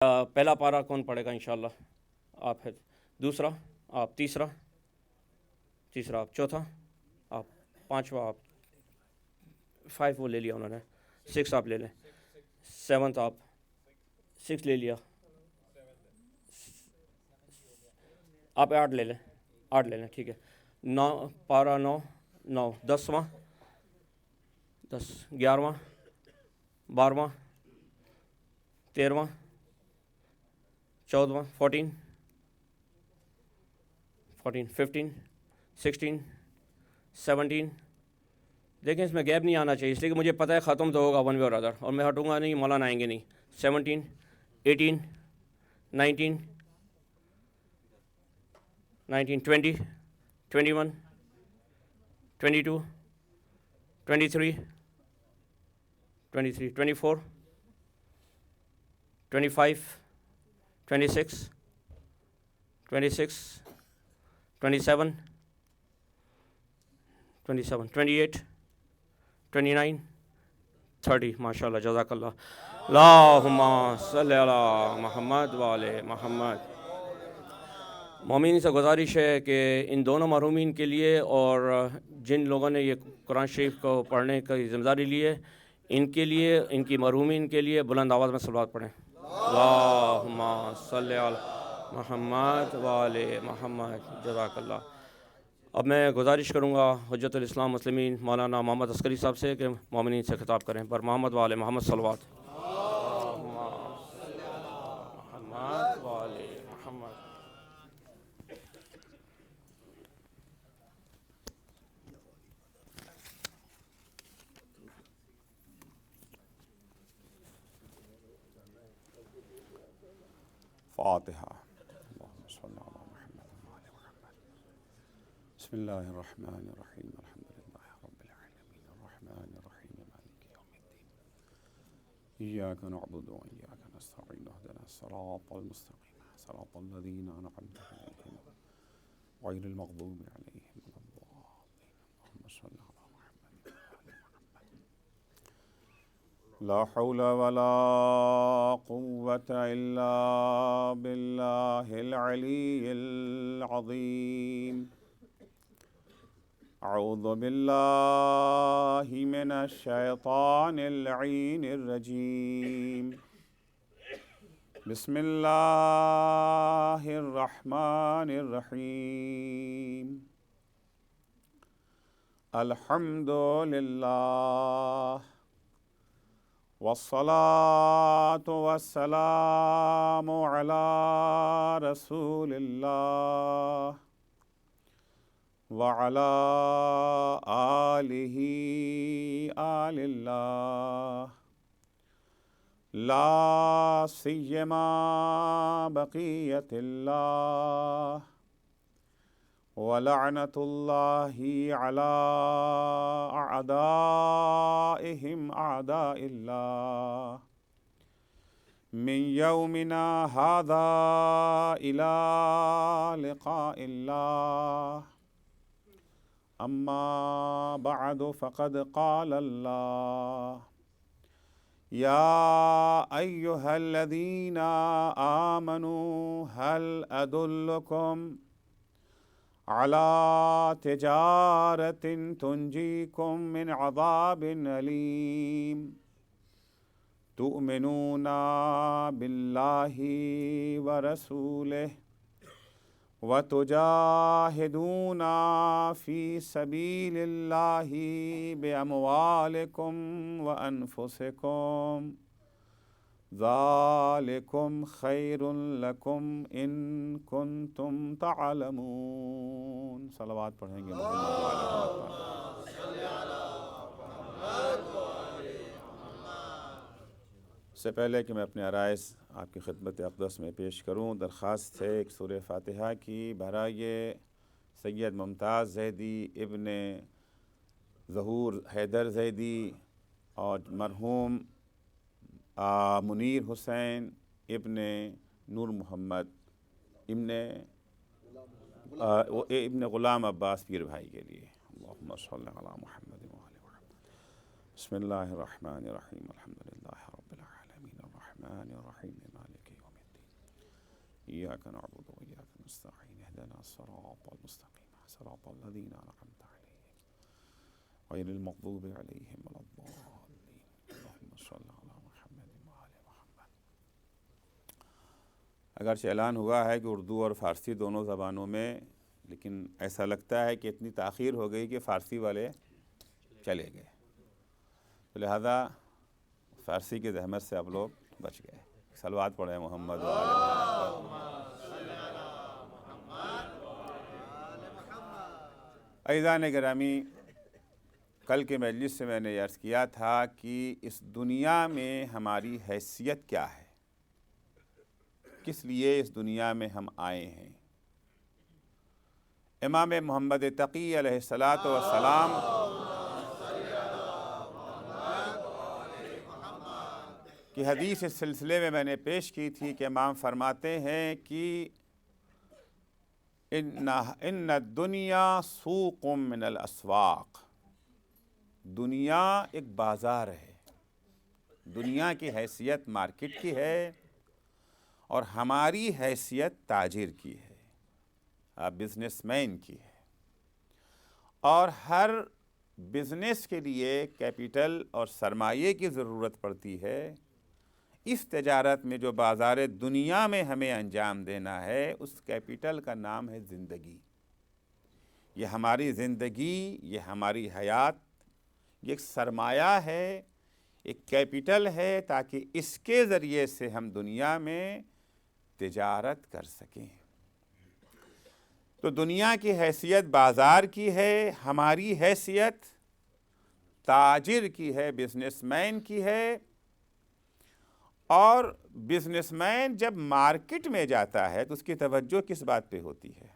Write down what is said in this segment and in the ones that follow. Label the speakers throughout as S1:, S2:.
S1: پہلا پارہ کون پڑھے گا انشاءاللہ؟ آپ ہے. دوسرا آپ، تیسرا آپ، چوتھا آپ، پانچواں آپ، 5 وہ لے لیا انہوں نے، 6 آپ لے لیں، 7 آپ، 6 لے لیا، آپ 8 لے لیں، 8 لے لیں، ٹھیک ہے. 9 پارہ، 9 10واں، 10 11واں، 12واں، 13واں، 14واں، 14 15 16 17. دیکھیں اس میں گیپ نہیں آنا چاہیے، اس لیے کہ مجھے پتہ ہے ختم تو ہوگا ون وے اور ادر، اور میں ہٹوں گا نہیں، مولانا آئیں گے نہیں. 17 18 19 20 21 22 23 24 25 26 27 28 29 30. ماشاء اللہ، جزاک اللہ. اللہم صلی علی محمد وعلی محمد. مومنین سے گزارش ہے کہ ان دونوں محرومین کے لیے اور جن لوگوں نے یہ قرآن شریف کو پڑھنے کی ذمہ داری لی ہے، ان کے لیے، ان کی محرومین کے لیے بلند آواز میں صلوات پڑھیں. اللہم صلی علی محمد وعلی محمد. جزاک اللہ. اب میں گزارش کروں گا حجت الاسلام مسلمین مولانا محمد عسکری صاحب سے کہ مومنین سے خطاب کریں. پر محمد وعلی محمد صلوات. محمد وعلی محمد.
S2: فاتحہ. اللہم صلی علی محمد وعلی محمد. بسم اللہ الرحمن الرحیم. الحمدللہ رب العالمین الرحمن الرحیم مالک یوم الدین. ایاک نعبد و ایاک نستعین. اہدنا الصراط المستقیم صراط الذین انعمت علیہم غیر المغضوب علیہم ولا الضالین. اللہم صلی علی محمد وعلی محمد. لا حول ولا قوة إلا بالله العلي العظيم. أعوذ بالله من الشيطان اللعين الرجيم. بسم الله الرحمن الرحيم. الحمد لله والصلاة والسلام على رسول الله وعلى آله آل الله لا سيما بقية الله ولعنة الله على أعدائهم أعداء الله من يومنا هذا إلى لقاء الله. أما بعد فقد قال الله يا أيها الذين آمنوا هل أدلكم على تجارة تنجيكم من عذاب أليم تؤمنون بالله ورسوله وتجاهدون في سبيل الله بأموالكم وأنفسكم ذلكم خير لكم إن كنتم تعلمون. صلوات پڑھیں گے اس سے پہلے کہ میں اپنے عرائض آپ کی خدمت اقدس میں پیش کروں، درخواست ہے ایک سورہ فاتحہ کی برائے سید ممتاز زیدی ابن ظہور حیدر زیدی اور مرحوم منیر حسین ابن نور محمد ابن غلام عباس پیر بھائی کے لیے. اللہم صلی علی محمد وعلی محمد. بسم اللہ الرحمن الرحیم. الحمدللہ رب العالمین الرحمن الرحیم مالک یوم إياك نعبد وإياك نستعين اهدنا الصراط المستقيم صراط الذين أنعمت عليهم غير المغضوب عليهم ولا الضالين اللهم صل على محمد وآل محمد۔ اگرچہ اعلان ہوا ہے کہ اردو اور فارسی دونوں زبانوں میں، لیکن ایسا لگتا ہے کہ اتنی تاخیر ہو گئی کہ فارسی والے چلے گئے، تو لہذا فارسی کی زحمت سے آپ لوگ بچ گئے۔ صلوات پڑھیں محمد و آل محمد۔ عزیزان گرامی، کل کے مجلس سے میں نے عرض کیا تھا کہ اس دنیا میں ہماری حیثیت کیا ہے، کس لیے اس دنیا میں ہم آئے ہیں۔ امام محمد تقی علیہ السلام کی حدیث اس سلسلے میں نے پیش کی تھی کہ امام فرماتے ہیں کہ ان الدنیا سوق من الاسواق، دنیا ایک بازار ہے، دنیا کی حیثیت مارکیٹ کی ہے اور ہماری حیثیت تاجر کی ہے، بزنس مین کی ہے، اور ہر بزنس کے لیے کیپٹل اور سرمایے کی ضرورت پڑتی ہے۔ اس تجارت میں جو بازار دنیا میں ہمیں انجام دینا ہے، اس کیپٹل کا نام ہے زندگی۔ یہ ہماری زندگی، یہ ہماری حیات، یہ ایک سرمایہ ہے، ایک کیپٹل ہے، تاکہ اس کے ذریعے سے ہم دنیا میں تجارت کر سکیں۔ تو دنیا کی حیثیت بازار کی ہے، ہماری حیثیت تاجر کی ہے، بزنس مین کی ہے۔ اور بزنس مین جب مارکیٹ میں جاتا ہے تو اس کی توجہ کس بات پہ ہوتی ہے؟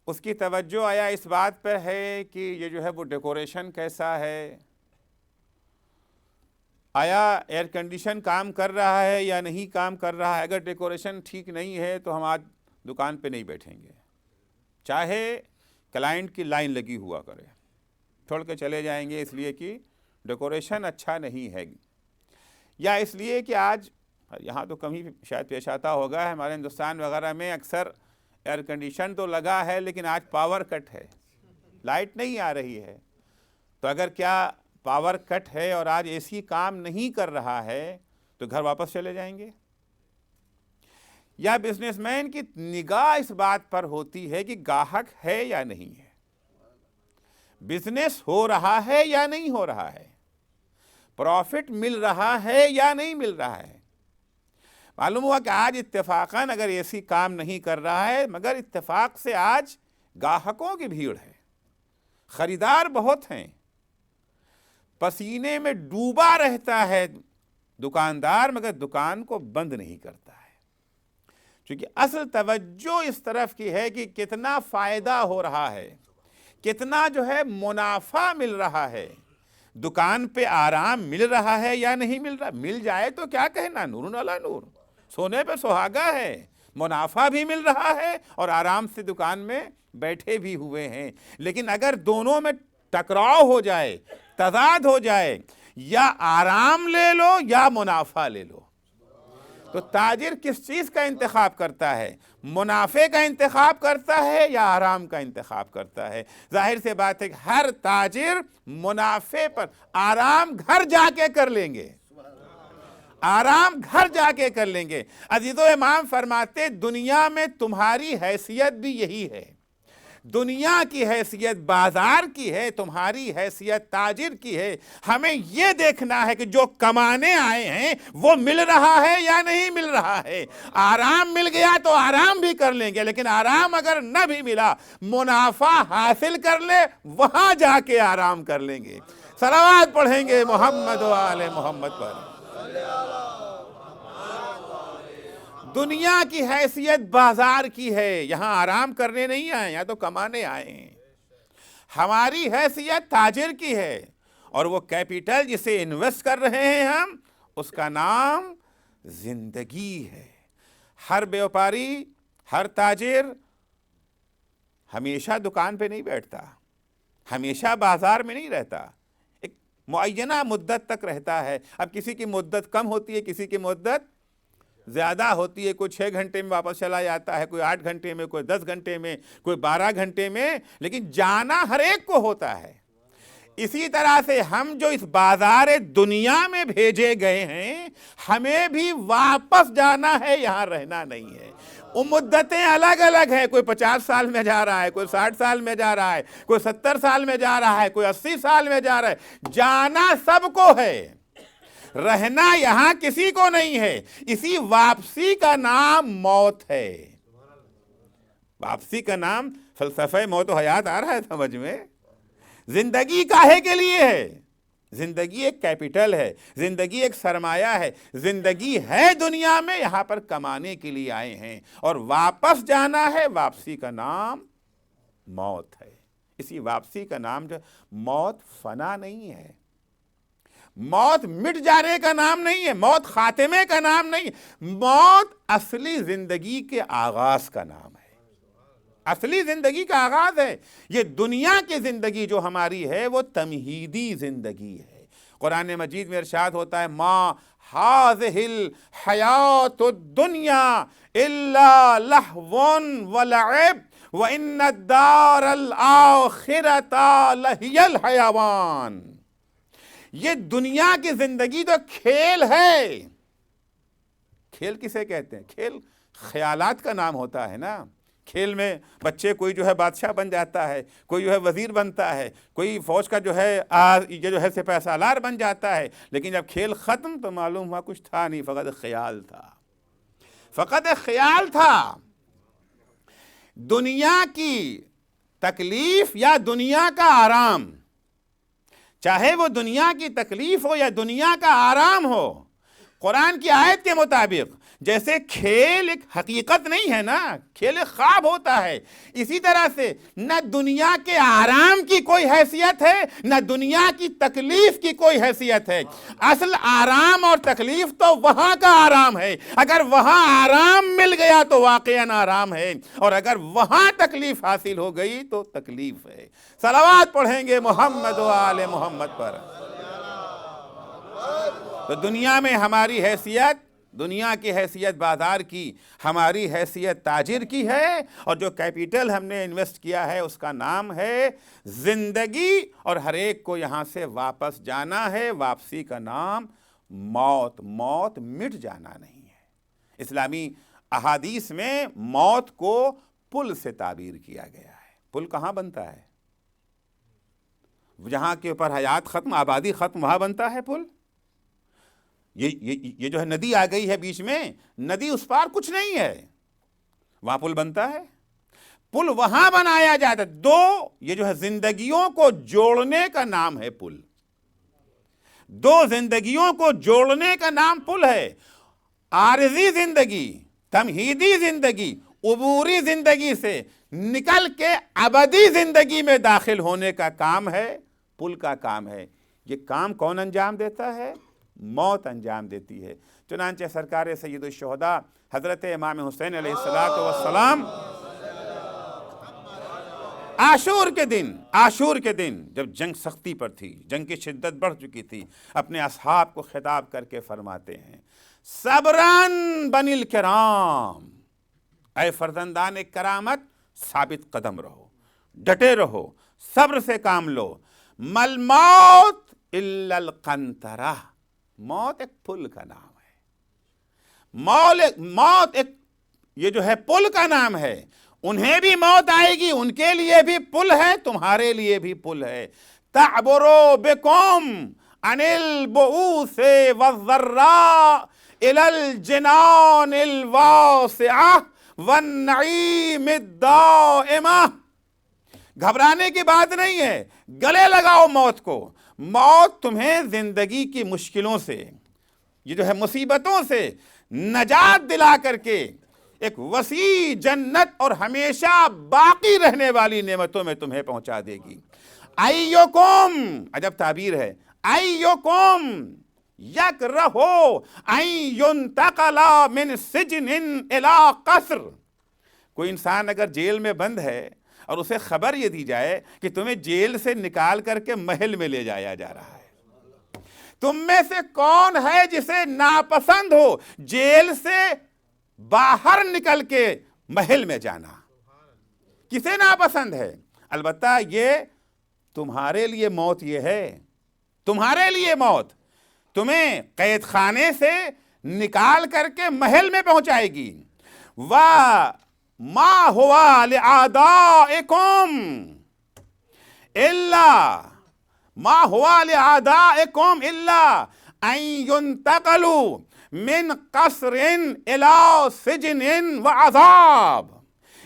S2: اس کی توجہ آیا اس بات پہ ہے کہ یہ جو ہے وہ ڈیکوریشن کیسا ہے، آیا ایئر کنڈیشن کام کر رہا ہے یا نہیں کام کر رہا ہے۔ اگر ڈیکوریشن ٹھیک نہیں ہے تو ہم آج دکان پہ نہیں بیٹھیں گے، چاہے کلائنٹ کی لائن لگی ہوا کرے، چھوڑ کے چلے جائیں گے اس لیے کہ ڈیکوریشن اچھا نہیں ہے، یا اس لیے کہ آج یہاں تو کم ہی شاید پیش آتا ہوگا، ہمارے ہندوستان وغیرہ میں اکثر ایئر کنڈیشن تو لگا ہے لیکن آج پاور کٹ ہے، لائٹ نہیں آ رہی ہے۔ تو اگر کیا پاور کٹ ہے اور آج اے سی کام نہیں کر رہا ہے تو گھر واپس چلے جائیں گے؟ یا بزنس مین کی نگاہ اس بات پر ہوتی ہے کہ گاہک ہے یا نہیں ہے، بزنس ہو رہا ہے یا نہیں ہو رہا ہے، پروفٹ مل رہا ہے یا نہیں مل رہا ہے۔ معلوم ہوا کہ آج اتفاقاً اگر اے سی کام نہیں کر رہا ہے، مگر اتفاق سے آج گاہکوں کی بھیڑ ہے، خریدار بہت ہیں، پسینے میں ڈوبا رہتا ہے دکاندار، مگر دکان کو بند نہیں کرتا ہے، کیونکہ اصل توجہ اس طرف کی ہے کہ کتنا فائدہ ہو رہا ہے، کتنا جو ہے منافع مل رہا ہے، دکان پہ آرام مل رہا ہے یا نہیں مل رہا۔ مل جائے تو کیا کہنا، نور علی نور، سونے پہ سہاگا ہے، منافع بھی مل رہا ہے اور آرام سے دکان میں بیٹھے بھی ہوئے ہیں۔ لیکن اگر دونوں میں ٹکراؤ ہو جائے، تضاد ہو جائے، یا آرام لے لو یا منافع لے لو، تو تاجر کس چیز کا انتخاب کرتا ہے؟ منافع کا انتخاب کرتا ہے یا آرام کا انتخاب کرتا ہے؟ ظاہر سے بات ہے کہ ہر تاجر منافع پر، آرام گھر جا کے کر لیں گے، آرام گھر جا کے کر لیں گے۔ عزیز و امام فرماتے دنیا میں تمہاری حیثیت بھی یہی ہے، دنیا کی حیثیت بازار کی ہے، تمہاری حیثیت تاجر کی ہے۔ ہمیں یہ دیکھنا ہے کہ جو کمانے آئے ہیں وہ مل رہا ہے یا نہیں مل رہا ہے۔ آرام مل گیا تو آرام بھی کر لیں گے، لیکن آرام اگر نہ بھی ملا، منافع حاصل کر لے، وہاں جا کے آرام کر لیں گے۔ صلوات پڑھیں گے محمد و آل محمد پر۔ دنیا کی حیثیت بازار کی ہے، یہاں آرام کرنے نہیں آئے، یہاں تو کمانے آئے ہیں۔ ہماری حیثیت تاجر کی ہے، اور وہ کیپٹل جسے انویسٹ کر رہے ہیں ہم، اس کا نام زندگی ہے۔ ہر بیوپاری، ہر تاجر ہمیشہ دکان پہ نہیں بیٹھتا، ہمیشہ بازار میں نہیں رہتا، ایک معینہ مدت تک رہتا ہے۔ اب کسی کی مدت کم ہوتی ہے، کسی کی مدت زیادہ ہوتی ہے، کوئی 6 گھنٹے میں واپس چلا جاتا ہے، کوئی 8 گھنٹے میں، کوئی 10 گھنٹے میں، کوئی 12 گھنٹے میں، لیکن جانا ہر ایک کو ہوتا ہے۔ اسی طرح سے ہم جو اس بازار دنیا میں بھیجے گئے ہیں، ہمیں بھی واپس جانا ہے، یہاں رہنا نہیں ہے۔ مدتیں الگ الگ ہیں، کوئی 50 سال میں جا رہا ہے، کوئی 60 سال میں جا رہا ہے، کوئی 70 سال میں جا رہا ہے، کوئی 80 سال میں جا رہا ہے، جانا سب کو ہے، رہنا یہاں کسی کو نہیں ہے۔ اسی واپسی کا نام موت ہے۔ واپسی کا نام، فلسفہ موت و حیات آ رہا ہے سمجھ میں؟ زندگی کاہے کے لیے ہے؟ زندگی ایک کیپٹل ہے، زندگی ایک سرمایہ ہے، زندگی ہے دنیا میں، یہاں پر کمانے کے لیے آئے ہیں، اور واپس جانا ہے۔ واپسی کا نام موت ہے۔ اسی واپسی کا نام جو موت فنا نہیں ہے، موت مٹ جانے کا نام نہیں ہے، موت خاتمے کا نام نہیں ہے، موت اصلی زندگی کے آغاز کا نام ہے، اصلی زندگی کا آغاز ہے۔ یہ دنیا کی زندگی جو ہماری ہے وہ تمہیدی زندگی ہے۔ قرآن مجید میں ارشاد ہوتا ہے ما هذه الحیات الدنیا الا لہو ولعب وان الدار الاخرۃ لہی الحیوان۔ یہ دنیا کی زندگی تو کھیل ہے۔ کھیل کسے کہتے ہیں؟ کھیل خیالات کا نام ہوتا ہے نا۔ کھیل میں بچے کوئی جو ہے بادشاہ بن جاتا ہے، کوئی جو ہے وزیر بنتا ہے، کوئی فوج کا جو ہے یہ جو ہے سپہ سالار بن جاتا ہے، لیکن جب کھیل ختم تو معلوم ہوا کچھ تھا نہیں، فقط خیال تھا، فقط خیال تھا۔ دنیا کی تکلیف یا دنیا کا آرام، چاہے وہ دنیا کی تکلیف ہو یا دنیا کا آرام ہو، قرآن کی آیت کے مطابق جیسے کھیل ایک حقیقت نہیں ہے نا، کھیل ایک خواب ہوتا ہے، اسی طرح سے نہ دنیا کے آرام کی کوئی حیثیت ہے، نہ دنیا کی تکلیف کی کوئی حیثیت ہے۔ اصل آرام اور تکلیف تو وہاں کا آرام ہے۔ اگر وہاں آرام مل گیا تو واقعاً آرام ہے، اور اگر وہاں تکلیف حاصل ہو گئی تو تکلیف ہے۔ صلوات پڑھیں گے محمد و آل محمد پر۔ تو دنیا میں ہماری حیثیت، دنیا کی حیثیت بازار کی، ہماری حیثیت تاجر کی ہے، اور جو کیپٹل ہم نے انویسٹ کیا ہے اس کا نام ہے زندگی، اور ہر ایک کو یہاں سے واپس جانا ہے۔ واپسی کا نام موت، موت مٹ جانا نہیں ہے۔ اسلامی احادیث میں موت کو پل سے تعبیر کیا گیا ہے۔ پل کہاں بنتا ہے؟ جہاں کے اوپر حیات ختم، آبادی ختم، وہاں بنتا ہے پل۔ یہ جو ہے ندی آ گئی ہے بیچ میں، ندی اس پار کچھ نہیں ہے، وہاں پل بنتا ہے۔ پل وہاں بنایا جاتا ہے، دو یہ جو ہے زندگیوں کو جوڑنے کا نام ہے پل۔ دو زندگیوں کو جوڑنے کا نام پل ہے۔ عارضی زندگی، تمہیدی زندگی، عبوری زندگی سے نکل کے ابدی زندگی میں داخل ہونے کا کام ہے، پل کا کام ہے۔ یہ کام کون انجام دیتا ہے؟ موت انجام دیتی ہے۔ چنانچہ سرکار سید الشہداء حضرت امام حسین علیہ السلام عاشور کے دن جب جنگ سختی پر تھی، جنگ کی شدت بڑھ چکی تھی، اپنے اصحاب کو خطاب کر کے فرماتے ہیں صبراً بنی الکرام، اے فرزندان کرامت ثابت قدم رہو، ڈٹے رہو، صبر سے کام لو۔ مل موت الا القنطرہ، موت ایک پل کا نام ہے۔ موت ایک یہ جو ہے پل کا نام ہے۔ انہیں بھی موت آئے گی، ان کے لیے بھی پل ہے، تمہارے لیے بھی پل ہے۔ تعبروا بکم عن البؤوس والضراء الى الجنان الواسعة والنعیم الدائمہ۔ گھبرانے کی بات نہیں ہے، گلے لگاؤ موت کو۔ موت تمہیں زندگی کی مشکلوں سے، یہ جو ہے مصیبتوں سے نجات دلا کر کے ایک وسیع جنت اور ہمیشہ باقی رہنے والی نعمتوں میں تمہیں پہنچا دے گی۔ ایکم، عجب تعبیر ہے، ایکم یکرہ ان ینتقل من سجن الی قصر۔ کوئی انسان اگر جیل میں بند ہے اور اسے خبر یہ دی جائے کہ تمہیں جیل سے نکال کر کے محل میں لے جایا جا رہا ہے، تم میں سے کون ہے جسے ناپسند ہو جیل سے باہر نکل کے محل میں جانا؟ کسے ناپسند ہے؟ البتہ یہ تمہارے لیے موت یہ ہے، تمہارے لیے موت تمہیں قید خانے سے نکال کر کے محل میں پہنچائے گی۔ وَمَا هُوَ لِأَعْدَائِكُمْ إِلَّا مَا هُوَ لِأَعْدَائِكُمْ إِلَّا أَن يُنْتَقَلُوا مِنْ قَصْرٍ إِلَىٰ سِجْنٍ وَعَذَابٍ۔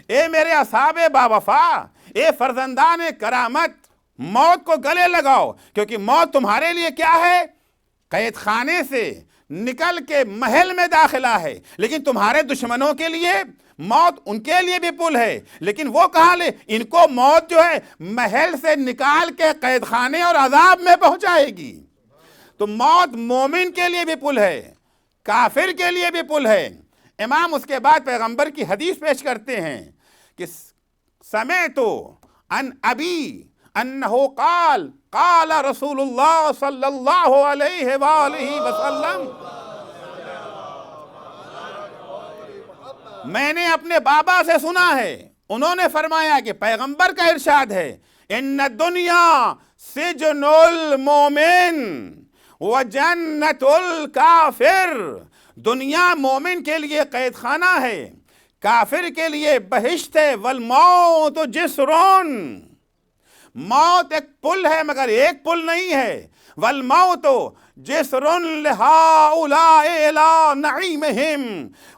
S2: اے میرے اصحاب باوفا، اے فرزندان کرامت، موت کو گلے لگاؤ، کیونکہ موت تمہارے لیے کیا ہے؟ قید خانے سے نکل کے محل میں داخلہ ہے، لیکن تمہارے دشمنوں کے لیے موت ان کے لیے بھی پل ہے، لیکن وہ کہاں لے؟ ان کو موت جو ہے محل سے نکال کے قید خانے اور عذاب میں پہنچائے گی۔ تو موت مومن کے لیے بھی پل ہے، کافر کے لیے بھی پل ہے۔ امام اس کے بعد پیغمبر کی حدیث پیش کرتے ہیں کہ سمعت عن ابی انہ قال قال رسول اللہ صلی اللہ علیہ وآلہ وسلم، میں نے اپنے بابا سے سنا ہے، انہوں نے فرمایا کہ پیغمبر کا ارشاد ہے، ان الدنیا سجن المومن وجنت الکافر، دنیا مومن کے لیے قید خانہ ہے، کافر کے لیے بہشت ہے۔ والموت جسرون، موت ایک پل ہے مگر ایک پل نہیں ہے۔ والموت جسر لہؤلاء الی نعیمہم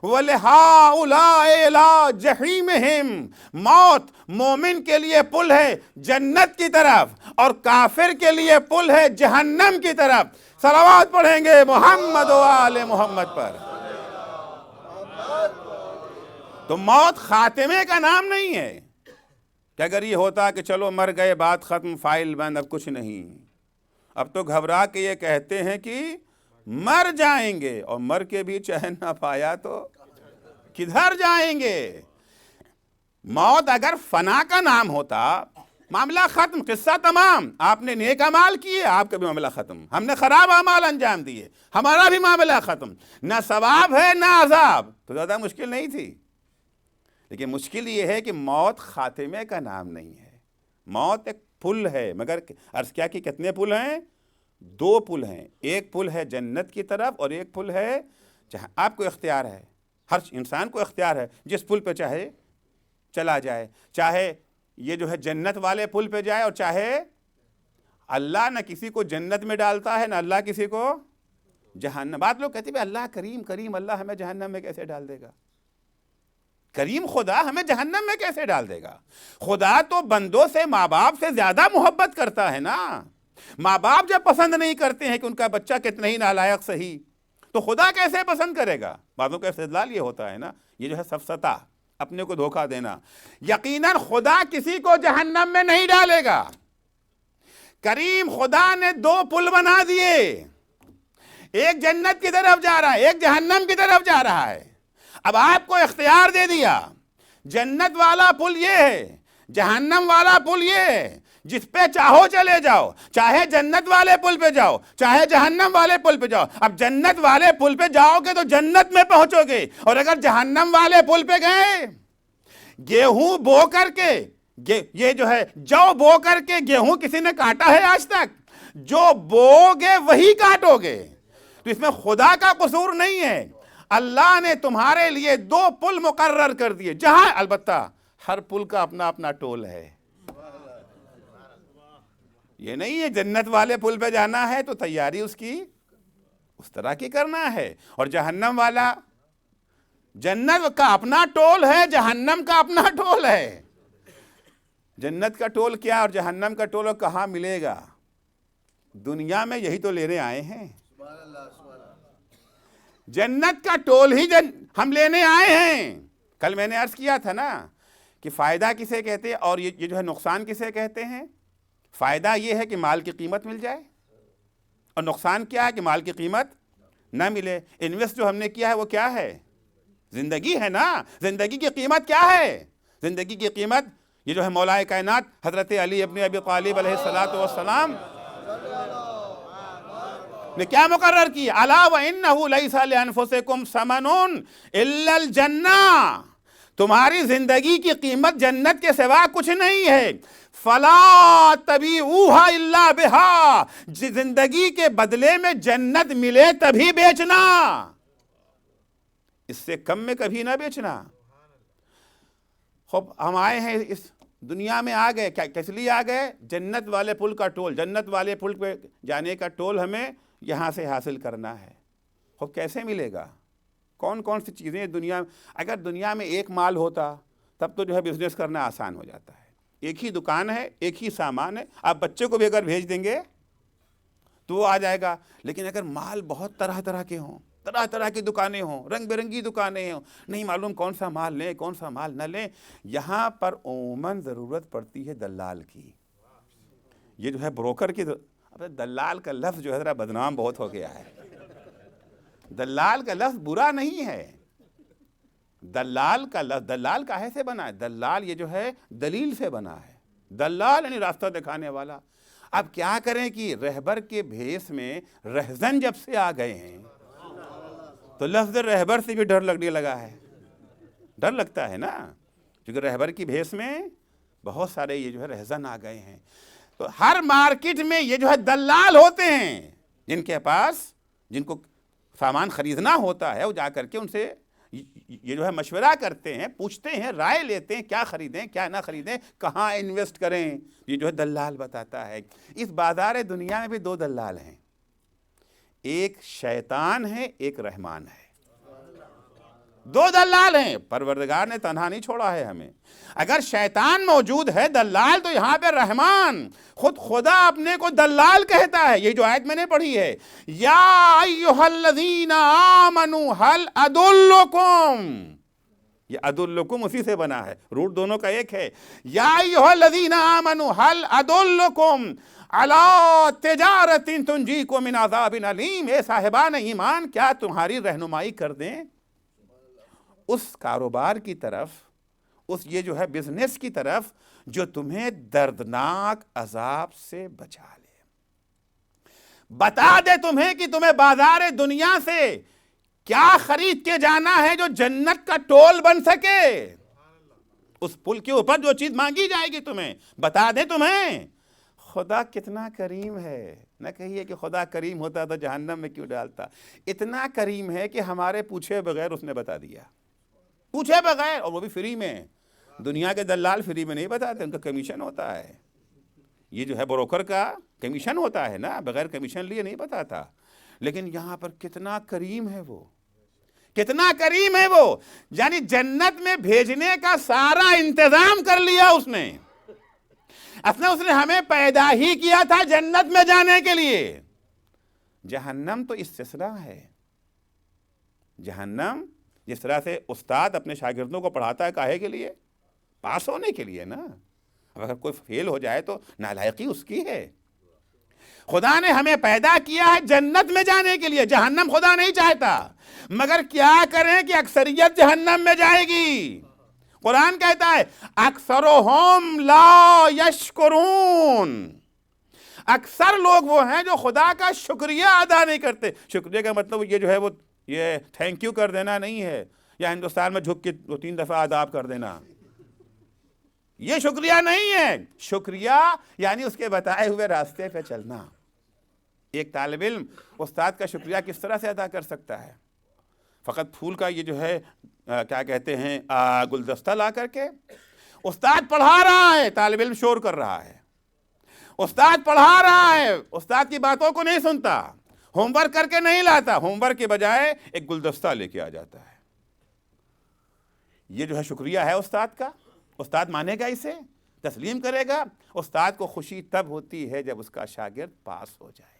S2: ولہؤلاء الی جحیمہم، موت مومن کے لیے پل ہے جنت کی طرف اور کافر کے لیے پل ہے جہنم کی طرف۔ صلوات پڑھیں گے محمد و آل محمد پر۔ تو موت خاتمے کا نام نہیں ہے کہ اگر یہ ہوتا کہ چلو مر گئے بات ختم فائل بند اب کچھ نہیں، اب تو گھبرا کے یہ کہتے ہیں کہ مر جائیں گے، اور مر کے بھی چین نہ پایا تو کدھر جائیں گے؟ موت اگر فنا کا نام ہوتا معاملہ ختم، قصہ تمام، آپ نے نیک اعمال کیے آپ کا بھی معاملہ ختم، ہم نے خراب اعمال انجام دیے ہمارا بھی معاملہ ختم، نہ ثواب ہے نہ عذاب، تو زیادہ مشکل نہیں تھی۔ لیکن مشکل یہ ہے کہ موت خاتمے کا نام نہیں ہے، موت ایک پل ہے، مگر عرض کیا کہ کتنے پل ہیں؟ دو پل ہیں، ایک پل ہے جنت کی طرف اور ایک پل ہے جہاں آپ کو اختیار ہے، ہر انسان کو اختیار ہے جس پل پہ چاہے چلا جائے، چاہے یہ جو ہے جنت والے پل پہ جائے اور چاہے اللہ نہ کسی کو جنت میں ڈالتا ہے نہ اللہ کسی کو جہنم۔ بات لوگ کہتے ہیں اللہ کریم کریم، اللہ ہمیں جہنم میں کیسے ڈال دے گا؟ کریم خدا ہمیں جہنم میں کیسے ڈال دے گا؟ خدا تو بندوں سے ماں باپ سے زیادہ محبت کرتا ہے نا۔ ماں باپ جب پسند نہیں کرتے ہیں کہ ان کا بچہ کتنا ہی نالائق صحیح، تو خدا کیسے پسند کرے گا؟ بعضوں کا استدلال یہ ہوتا ہے نا، یہ جو ہے سفسطہ، اپنے کو دھوکہ دینا۔ یقیناً خدا کسی کو جہنم میں نہیں ڈالے گا۔ کریم خدا نے دو پل بنا دیے، ایک جنت کی طرف جا رہا ہے ایک جہنم کی طرف جا رہا ہے۔ اب آپ کو اختیار دے دیا، جنت والا پل یہ ہے، جہنم والا پل یہ ہے، جس پہ چاہو چلے جاؤ، چاہے جنت والے پل پہ جاؤ چاہے جہنم والے پل پہ جاؤ۔ اب جنت والے پل پہ جاؤ گے تو جنت میں پہنچو گے، اور اگر جہنم والے پل پہ گئے، گیہوں بو کر کے، یہ جو ہے جو بو کر کے گیہوں کسی نے کاٹا ہے آج تک؟ جو بو گے وہی کاٹو گے۔ تو اس میں خدا کا قصور نہیں ہے، اللہ نے تمہارے لیے دو پل مقرر کر دیے، جہاں البتہ ہر پل کا اپنا اپنا ٹول ہے۔ یہ نہیں ہے جنت والے پل پہ جانا ہے تو تیاری اس کی اس طرح کی کرنا ہے، اور جہنم والا، جنت کا اپنا ٹول ہے جہنم کا اپنا ٹول ہے۔ جنت کا ٹول کیا اور جہنم کا ٹول کہاں ملے گا؟ دنیا میں یہی تو لینے آئے ہیں، جنت کا ٹول ہی ہم لینے آئے ہیں۔ کل میں نے عرض کیا تھا نا کہ فائدہ کسے کہتے ہیں اور یہ جو ہے نقصان کسے کہتے ہیں؟ فائدہ یہ ہے کہ مال کی قیمت مل جائے، اور نقصان کیا ہے کہ مال کی قیمت نہ ملے۔ انویسٹ جو ہم نے کیا ہے وہ کیا ہے؟ زندگی ہے نا۔ زندگی کی قیمت کیا ہے؟ زندگی کی قیمت یہ جو ہے مولا کائنات حضرت علی ابن ابی طالب علیہ الصلوۃ والسلام نے کیا مقرر کیا؟ الا وانہ لیس لانفسکم ثمن الا الجنہ، تمہاری زندگی کی قیمت جنت کے سوا کچھ نہیں ہے، فلا تبیعوها الا بها، زندگی کے بدلے میں جنت ملے تبھی بیچنا، اس سے کم میں کبھی نہ بیچنا۔ خب ہم آئے ہیں اس دنیا میں، آ گئے کس لیے آ گئے؟ جنت والے پل کا ٹول، جنت والے پل پہ جانے کا ٹول ہمیں یہاں سے حاصل کرنا ہے۔ خب کیسے ملے گا؟ کون کون سی چیزیں دنیا میں، اگر دنیا میں ایک مال ہوتا تب تو جو ہے بزنس کرنا آسان ہو جاتا ہے، ایک ہی دکان ہے، ایک ہی سامان ہے، آپ بچے کو بھی اگر بھیج دیں گے تو وہ آ جائے گا۔ لیکن اگر مال بہت طرح طرح کے ہوں، طرح طرح کی دکانیں ہوں، رنگ برنگی دکانیں ہوں، نہیں معلوم کون سا مال لیں کون سا مال نہ لیں، یہاں پر عموماً ضرورت پڑتی ہے دلال کی۔ یہ جو ہے بروکر کی، دلال کا لفظ جو ہے ذرا بدنام بہت ہو گیا ہے۔ دلال کا لفظ برا نہیں ہے، دلال کا لفظ، دلال کاہے سے بنا ہے؟ دلال یہ جو ہے دلیل سے بنا ہے، دلال یعنی راستہ دکھانے والا۔ اب کیا کریں کہ رہبر کے بھیس میں رہزن جب سے آ گئے ہیں تو لفظ رہبر سے بھی ڈر لگنے لگا ہے، ڈر لگتا ہے نا، کیونکہ رہبر کی بھیس میں بہت سارے یہ جو ہے رہزن آ گئے ہیں۔ تو ہر مارکیٹ میں یہ جو ہے دلال ہوتے ہیں، جن کے پاس، جن کو سامان خریدنا ہوتا ہے، وہ جا کر کے ان سے یہ جو ہے مشورہ کرتے ہیں، پوچھتے ہیں، رائے لیتے ہیں، کیا خریدیں کیا نہ خریدیں، کہاں انویسٹ کریں، یہ جو ہے دلال بتاتا ہے۔ اس بازار دنیا میں بھی دو دلال ہیں، ایک شیطان ہے، ایک رحمان ہے، دو دلال ہیں۔ پروردگار نے تنہا نہیں چھوڑا ہے ہمیں، اگر شیطان موجود ہے دلال، تو یہاں پہ رحمان، خود خدا اپنے کو دلال کہتا ہے۔ یہ جو آیت میں نے پڑھی ہے، یا ایھا الذین آمنوا هل ادلکم، یہ ادلکم اسی سے بنا ہے، روٹ دونوں کا ایک ہے۔ یا ایھا الذین آمنوا هل ادلکم علی تجارۃ تنجیکم من عذاب علیم، اے صاحبان ایمان کیا تمہاری رہنمائی کر دیں اس کاروبار کی طرف، اس یہ جو ہے بزنس کی طرف جو تمہیں دردناک عذاب سے بچا لے، بتا دے تمہیں کہ تمہیں بازار دنیا سے کیا خرید کے جانا ہے جو جنت کا ٹول بن سکے۔ اس پل کے اوپر جو چیز مانگی جائے گی تمہیں بتا دے تمہیں۔ خدا کتنا کریم ہے، نہ کہیے کہ خدا کریم ہوتا تو جہنم میں کیوں ڈالتا، اتنا کریم ہے کہ ہمارے پوچھے بغیر اس نے بتا دیا، پوچھے بغیر، اور وہ بھی فری میں۔ دنیا کے دلال فری میں نہیں بتاتے، ان کا کمیشن ہوتا ہے، یہ جو ہے بروکر کا کمیشن ہوتا ہے نا، بغیر کمیشن لیے نہیں بتاتا۔ لیکن یہاں پر کتنا کریم ہے وہ، کتنا کریم ہے وہ، یعنی جنت میں بھیجنے کا سارا انتظام کر لیا اس نے۔ اصل اس نے ہمیں پیدا ہی کیا تھا جنت میں جانے کے لیے۔ جہنم تو استثناء ہے، جہنم جس طرح سے استاد اپنے شاگردوں کو پڑھاتا ہے کاہے کے لیے؟ پاس ہونے کے لیے نا، اگر کوئی فیل ہو جائے تو نالائقی اس کی ہے۔ خدا نے ہمیں پیدا کیا ہے جنت میں جانے کے لیے، جہنم خدا نہیں چاہتا، مگر کیا کریں کہ اکثریت جہنم میں جائے گی۔ قرآن کہتا ہے اکثرہم لا یشکرون، اکثر لوگ وہ ہیں جو خدا کا شکریہ ادا نہیں کرتے۔ شکریہ کا مطلب یہ جو ہے وہ یہ تھینک یو کر دینا نہیں ہے، یا ہندوستان میں جھک کے 2-3 دفعہ آداب کر دینا، یہ شکریہ نہیں ہے۔ شکریہ یعنی اس کے بتائے ہوئے راستے پہ چلنا۔ ایک طالب علم استاد کا شکریہ کس طرح سے ادا کر سکتا ہے؟ فقط پھول کا یہ جو ہے کیا کہتے ہیں گلدستہ لا کر کے؟ استاد پڑھا رہا ہے، طالب علم شور کر رہا ہے، استاد پڑھا رہا ہے، استاد کی باتوں کو نہیں سنتا، ہوم ورک کر کے نہیں لاتا، ہوم ورک کے بجائے ایک گلدستہ لے کے آ جاتا ہے۔ یہ جو ہے شکریہ ہے استاد کا؟ استاد مانے گا اسے؟ تسلیم کرے گا؟ استاد کو خوشی تب ہوتی ہے جب اس کا شاگرد پاس ہو جائے۔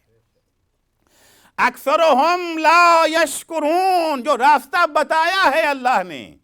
S2: اکثرہم لا یشکرون، جو راستہ بتایا ہے اللہ نے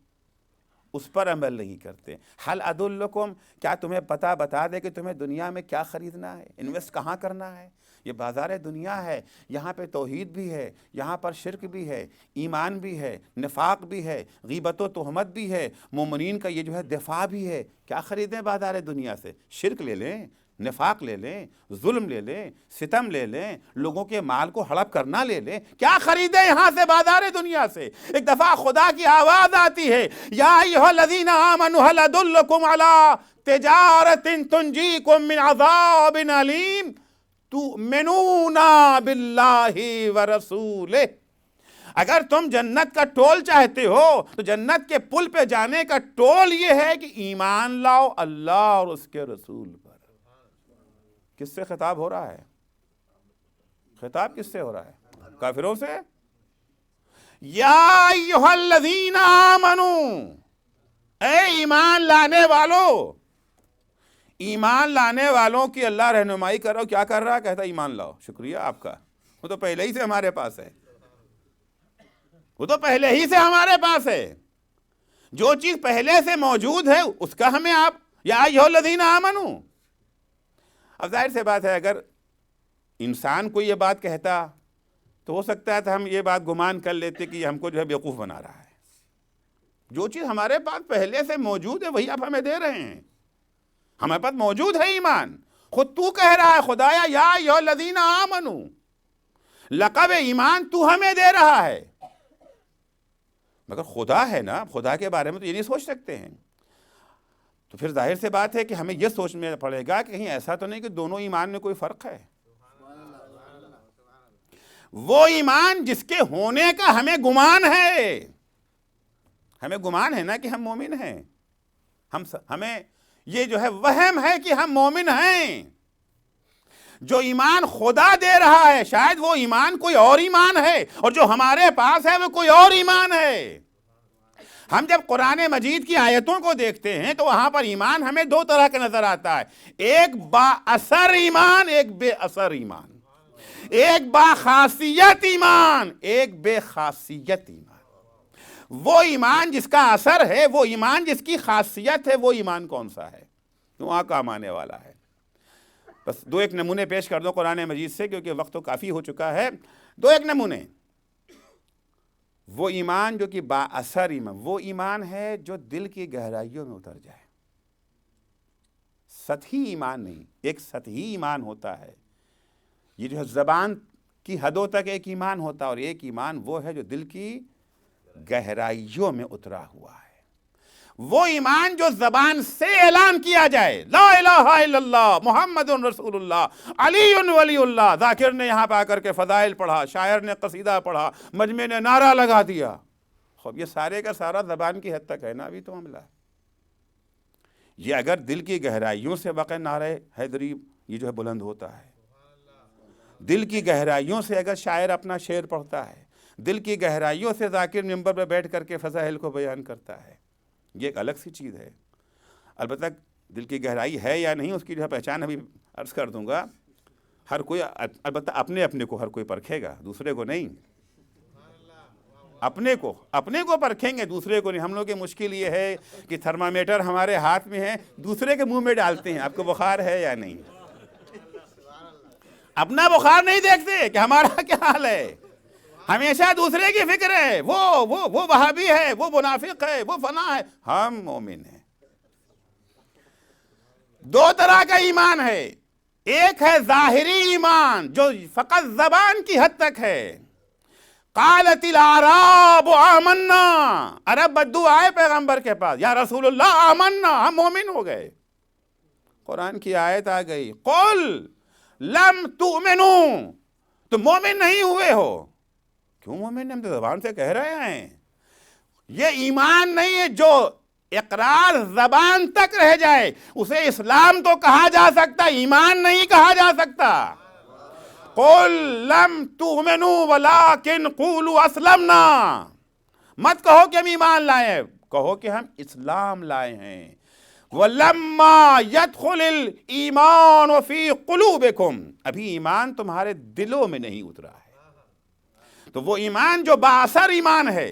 S2: اس پر عمل نہیں کرتے۔ حل ادلکم، کیا تمہیں پتہ بتا دے کہ تمہیں دنیا میں کیا خریدنا ہے، انویسٹ کہاں کرنا ہے؟ یہ بازار دنیا ہے، یہاں پہ توحید بھی ہے، یہاں پر شرک بھی ہے، ایمان بھی ہے، نفاق بھی ہے، غیبت و تہمت بھی ہے، مومنین کا یہ جو ہے دفاع بھی ہے۔ کیا خریدیں بازار دنیا سے؟ شرک لے لیں، نفاق لے لیں، ظلم لے لیں، ستم لے لیں، لوگوں کے مال کو ہڑپ کرنا لے لیں، کیا خریدیں یہاں سے بازار دنیا سے؟ ایک دفعہ خدا کی آواز آتی ہے، یا ایھا الذین آمنوا هل ادلکم علی تجارۃ تنجیکم من عذاب علیم تؤمنون باللہ ورسولہ۔ اگر تم جنت کا ٹول چاہتے ہو تو جنت کے پل پہ جانے کا ٹول یہ ہے کہ ایمان لاؤ اللہ اور اس کے رسول پر۔ کس سے خطاب ہو رہا ہے؟ خطاب کس سے ہو رہا ہے؟ کافروں سے۔ یا ایھا الذین آمنوا، اے ایمان لانے والو۔ ایمان لانے والوں کی اللہ رہنمائی کر رہا ہو، کیا کر رہا ہے؟ کہتا ایمان لاؤ۔ شکریہ آپ کا، وہ تو پہلے ہی سے ہمارے پاس ہے، وہ تو پہلے ہی سے ہمارے پاس ہے۔ جو چیز پہلے سے موجود ہے اس کا ہمیں آپ یا ایھا الذین آمنوا۔ اب ظاہر سے بات ہے اگر انسان کو یہ بات کہتا تو ہو سکتا ہے ہم یہ بات گمان کر لیتے کہ یہ ہم کو جو ہے بیوقوف بنا رہا ہے۔ جو چیز ہمارے پاس پہلے سے موجود ہے وہی آپ ہمیں دے رہے ہیں، ہمارے پاس موجود ہے ایمان۔ خود تو کہہ رہا ہے خدایا یا ایھا الذین آمنوا، لقب ایمان تو ہمیں دے رہا ہے، مگر خدا ہے نا، خدا کے بارے میں تو یہ نہیں سوچ سکتے ہیں۔ تو پھر ظاہر سے بات ہے کہ ہمیں یہ سوچنا پڑے گا کہ کہیں ایسا تو نہیں کہ دونوں ایمان میں کوئی فرق ہے۔ وہ ایمان جس کے ہونے کا ہمیں گمان ہے، ہمیں گمان ہے نا کہ ہم مومن ہیں، ہمیں یہ جو ہے وہم ہے کہ ہم مومن ہیں۔ جو ایمان خدا دے رہا ہے شاید وہ ایمان کوئی اور ایمان ہے، اور جو ہمارے پاس ہے وہ کوئی اور ایمان ہے۔ ہم جب قرآن مجید کی آیتوں کو دیکھتے ہیں تو وہاں پر ایمان ہمیں دو طرح کا نظر آتا ہے، ایک با اثر ایمان، ایک بے اثر ایمان، ایک با خاصیت ایمان، ایک بے خاصیت ایمان۔ وہ ایمان جس کا اثر ہے، وہ ایمان جس کی خاصیت ہے، وہ ایمان کون سا ہے؟ وہاں کام آنے والا ہے۔ بس دو ایک نمونے پیش کر دو قرآن مجید سے، کیونکہ وقت تو کافی ہو چکا ہے۔ دو ایک نمونے۔ وہ ایمان جو کہ با اثر ایمان، وہ ایمان ہے جو دل کی گہرائیوں میں اتر جائے، سطحی ایمان نہیں، ایک سطحی ایمان ہوتا ہے، یہ جو ہے زبان کی حدوں تک ایک ایمان ہوتا ہے، اور ایک ایمان وہ ہے جو دل کی گہرائیوں میں اترا ہوا ہے۔ وہ ایمان جو زبان سے اعلان کیا جائے، لا الہ الا اللہ محمد رسول اللہ علی ولی اللہ، ذاکر نے یہاں پہ آ کر کے فضائل پڑھا، شاعر نے قصیدہ پڑھا، مجمع نے نعرہ لگا دیا، خوب یہ سارے کا سارا زبان کی حد تک ہے نا، ابھی تو معاملہ ہے۔ یہ اگر دل کی گہرائیوں سے واقع نعرہ حیدری یہ جو ہے بلند ہوتا ہے، دل کی گہرائیوں سے اگر شاعر اپنا شعر پڑھتا ہے، دل کی گہرائیوں سے ذاکر منبر پہ بیٹھ کر کے فضائل کو بیان کرتا ہے، یہ ایک الگ سی چیز ہے۔ البتہ دل کی گہرائی ہے یا نہیں اس کی جو ہے پہچان ابھی عرض کر دوں گا۔ ہر کوئی البتہ اپنے کو ہر کوئی پرکھے گا، دوسرے کو نہیں۔ اپنے کو پرکھیں گے، دوسرے کو نہیں۔ ہم لوگ کی مشکل یہ ہے کہ تھرمامیٹر ہمارے ہاتھ میں ہے، دوسرے کے منہ میں ڈالتے ہیں آپ کو بخار ہے یا نہیں، اپنا بخار نہیں دیکھتے کہ ہمارا کیا حال ہے، ہمیشہ دوسرے کی فکر ہے، وہ وہابی ہے، وہ منافق ہے، وہ فلاں ہے۔ ہم مومن ہیں۔ دو طرح کا ایمان ہے، ایک ہے ظاہری ایمان جو فقط زبان کی حد تک ہے۔ قالت الاعراب آمنا، عرب بدو آئے پیغمبر کے پاس، یا رسول اللہ آمنا، ہم مومن ہو گئے۔ قرآن کی آیت آ گئی، قل لم تؤمنوا، تم مومن نہیں ہوئے ہو۔ کیوں مومن؟ ہم تو زبان سے کہہ رہے ہیں۔ یہ ایمان نہیں ہے جو اقرار زبان تک رہ جائے، اسے اسلام تو کہا جا سکتا، ایمان نہیں کہا جا سکتا۔ قل لم تؤمنوا ولکن قولوا اسلمنا، مت کہو کہ ہم ایمان لائے ہیں، کہو کہ ہم اسلام لائے ہیں۔ وَلَمَّا يَدْخُلِ الْإِيمَانُ فِي قُلُوبِكُمْ، ابھی ایمان تمہارے دلوں میں نہیں اترا ہے۔ تو وہ ایمان جو بااثر ایمان ہے،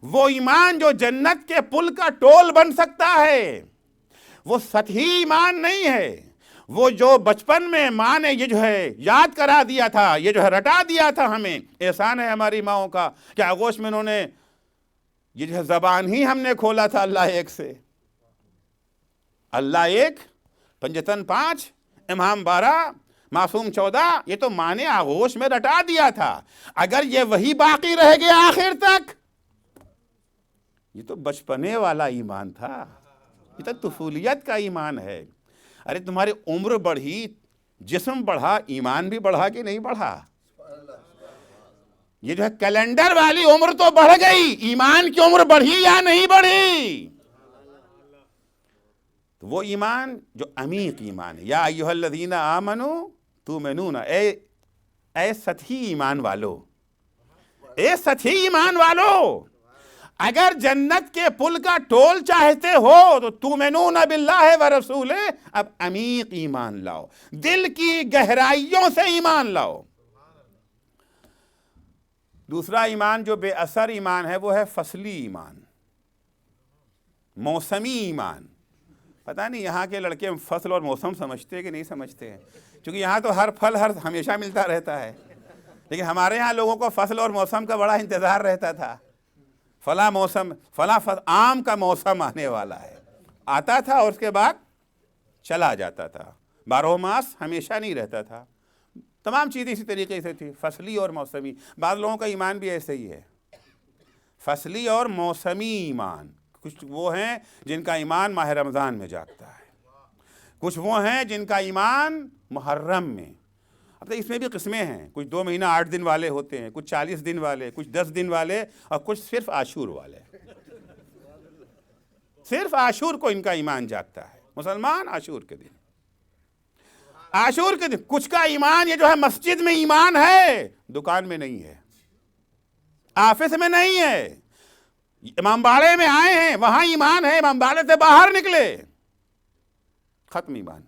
S2: وہ ایمان جو جنت کے پل کا ٹول بن سکتا ہے، وہ سطحی ایمان نہیں ہے۔ وہ جو بچپن میں ماں نے یہ جو ہے یاد کرا دیا تھا، یہ جو ہے رٹا دیا تھا ہمیں، احسان ہے ہماری ماؤں کا کہ آغوش میں انہوں نے یہ جو ہے زبان ہی ہم نے کھولا تھا اللہ ایک سے، اللہ ایک، پنجتن پانچ، امام 12 معصوم 14 یہ تو ماں نے آغوش میں رٹا دیا تھا. اگر یہ وہی باقی رہ گیا آخر تک، یہ تو بچپنے والا ایمان تھا، یہ تو طفولیت کا ایمان ہے. ارے تمہاری عمر بڑھی، جسم بڑھا، ایمان بھی بڑھا کہ نہیں بڑھا؟ یہ جو ہے کیلنڈر والی عمر تو بڑھ گئی، ایمان کی عمر بڑھی یا نہیں بڑھی؟ تو وہ ایمان جو عمیق ایمان ہے، یا ایھا الذین آمنوا تؤمنون، اے سطحی ایمان والو، اے سطحی ایمان والو، اگر جنت کے پل کا ٹول چاہتے ہو تو تؤمنون باللہ ورسولہ، اب عمیق ایمان لاؤ، دل کی گہرائیوں سے ایمان لاؤ. دوسرا ایمان جو بے اثر ایمان ہے وہ ہے فصلی ایمان، موسمی ایمان. پتہ نہیں یہاں کے لڑکے فصل اور موسم سمجھتے کہ نہیں سمجھتے ہیں، کیونکہ یہاں تو ہر پھل ہمیشہ ملتا رہتا ہے، لیکن ہمارے یہاں لوگوں کو فصل اور موسم کا بڑا انتظار رہتا تھا. فلاں موسم، فلاں آم کا موسم آنے والا ہے، آتا تھا اور اس کے بعد چلا جاتا تھا، 12 ماس ہمیشہ نہیں رہتا تھا. تمام چیزیں اسی طریقے سے تھی، فصلی اور موسمی. بعض لوگوں کا ایمان بھی ایسے ہی ہے، فصلی اور موسمی ایمان. کچھ وہ ہیں جن کا ایمان ماہ رمضان میں جاگتا ہے، کچھ وہ ہیں جن کا ایمان محرم میں. اب اس میں بھی قسمیں ہیں، کچھ 2 مہینہ 8 دن والے ہوتے ہیں، کچھ 40 دن والے، کچھ 10 دن والے، اور کچھ صرف عاشور والے. صرف عاشور کو ان کا ایمان جاگتا ہے. مسلمان عاشور کے دن، عاشور کے دن. کچھ کا ایمان یہ جو ہے مسجد میں ایمان ہے، دکان میں نہیں ہے، آفس میں نہیں ہے. امام باڑے میں آئے ہیں وہاں ایمان ہے، امام باڑے سے باہر نکلے ختم ایمان.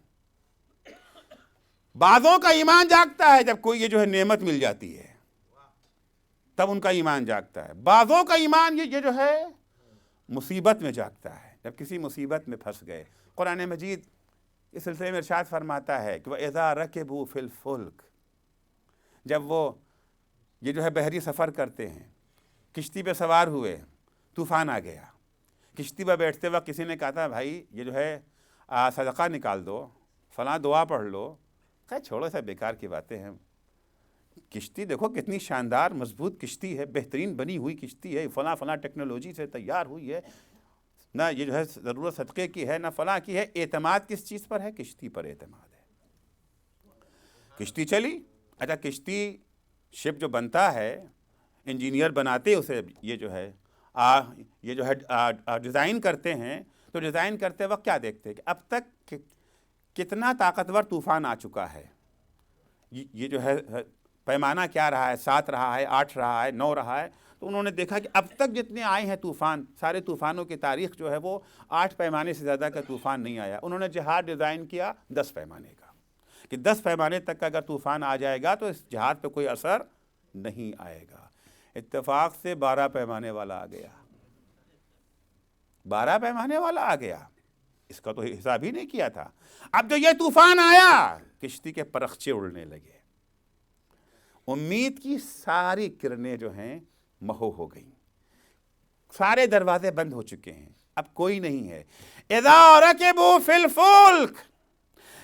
S2: بعضوں کا ایمان جاگتا ہے جب کوئی یہ جو ہے نعمت مل جاتی ہے، تب ان کا ایمان جاگتا ہے. بعضوں کا ایمان یہ جو ہے مصیبت میں جاگتا ہے، جب کسی مصیبت میں پھنس گئے. قرآن مجید اس سلسلے میں ارشاد فرماتا ہے کہ وَإِذَا رَكِبُوا فِي الْفُلْكِ، جب وہ یہ جو ہے بحری سفر کرتے ہیں، کشتی پہ سوار ہوئے، طوفان آ گیا. کشتی پہ بیٹھتے وقت کسی نے کہا تھا بھائی یہ جو ہے صدقہ نکال دو، فلاں دعا پڑھ لو. کہا چھوڑو سب بیکار کی باتیں ہیں. کشتی دیکھو کتنی شاندار مضبوط کشتی ہے، بہترین بنی ہوئی کشتی ہے، فلاں فلاں ٹیکنالوجی سے تیار ہوئی ہے، نہ یہ جو ہے ضرورت صدقے کی ہے نہ فلاں کی ہے. اعتماد کس چیز پر ہے؟ کشتی پر اعتماد ہے. کشتی چلی. اچھا کشتی شپ جو بنتا ہے، انجینئر بناتے اسے یہ جو ہے ڈیزائن کرتے ہیں، تو ڈیزائن کرتے وقت کیا دیکھتے ہیں کہ اب تک کتنا طاقتور طوفان آ چکا ہے. یہ جو ہے پیمانہ کیا رہا ہے، 7 رہا ہے، 8 رہا ہے، 9 رہا ہے. تو انہوں نے دیکھا کہ اب تک جتنے آئے ہیں طوفان، سارے طوفانوں کی تاریخ جو ہے وہ 8 پیمانے سے زیادہ کا طوفان نہیں آیا. انہوں نے جہاز ڈیزائن کیا 10 پیمانے کا، کہ 10 پیمانے تک کا اگر طوفان آ جائے گا تو اس جہاز پہ کوئی اثر نہیں آئے گا. اتفاق سے 12 پیمانے والا آ گیا. 12 پیمانے والا آ گیا، اس کا تو حساب ہی نہیں کیا تھا. اب جو یہ طوفان آیا، کشتی کے پرخچے اڑنے لگے، امید کی ساری کرنیں جو ہیں محو ہو گئیں، سارے دروازے بند ہو چکے ہیں، اب کوئی نہیں ہے. اذا رکبوا فی الفلک،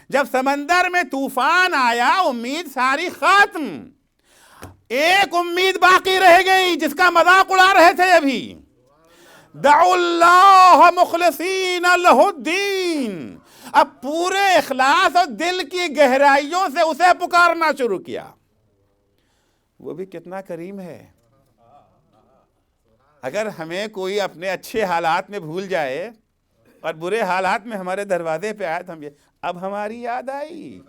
S2: جب سمندر میں طوفان آیا امید ساری ختم. ایک امید باقی رہ گئی جس کا مذاق اڑا رہے تھے ابھی. دعوا اللہ مخلصین لہ الدین، اب پورے اخلاص اور دل کی گہرائیوں سے اسے پکارنا شروع کیا. وہ بھی کتنا کریم ہے. اگر ہمیں کوئی اپنے اچھے حالات میں بھول جائے اور برے حالات میں ہمارے دروازے پہ آئے تو ہم اب ہماری یاد آئی،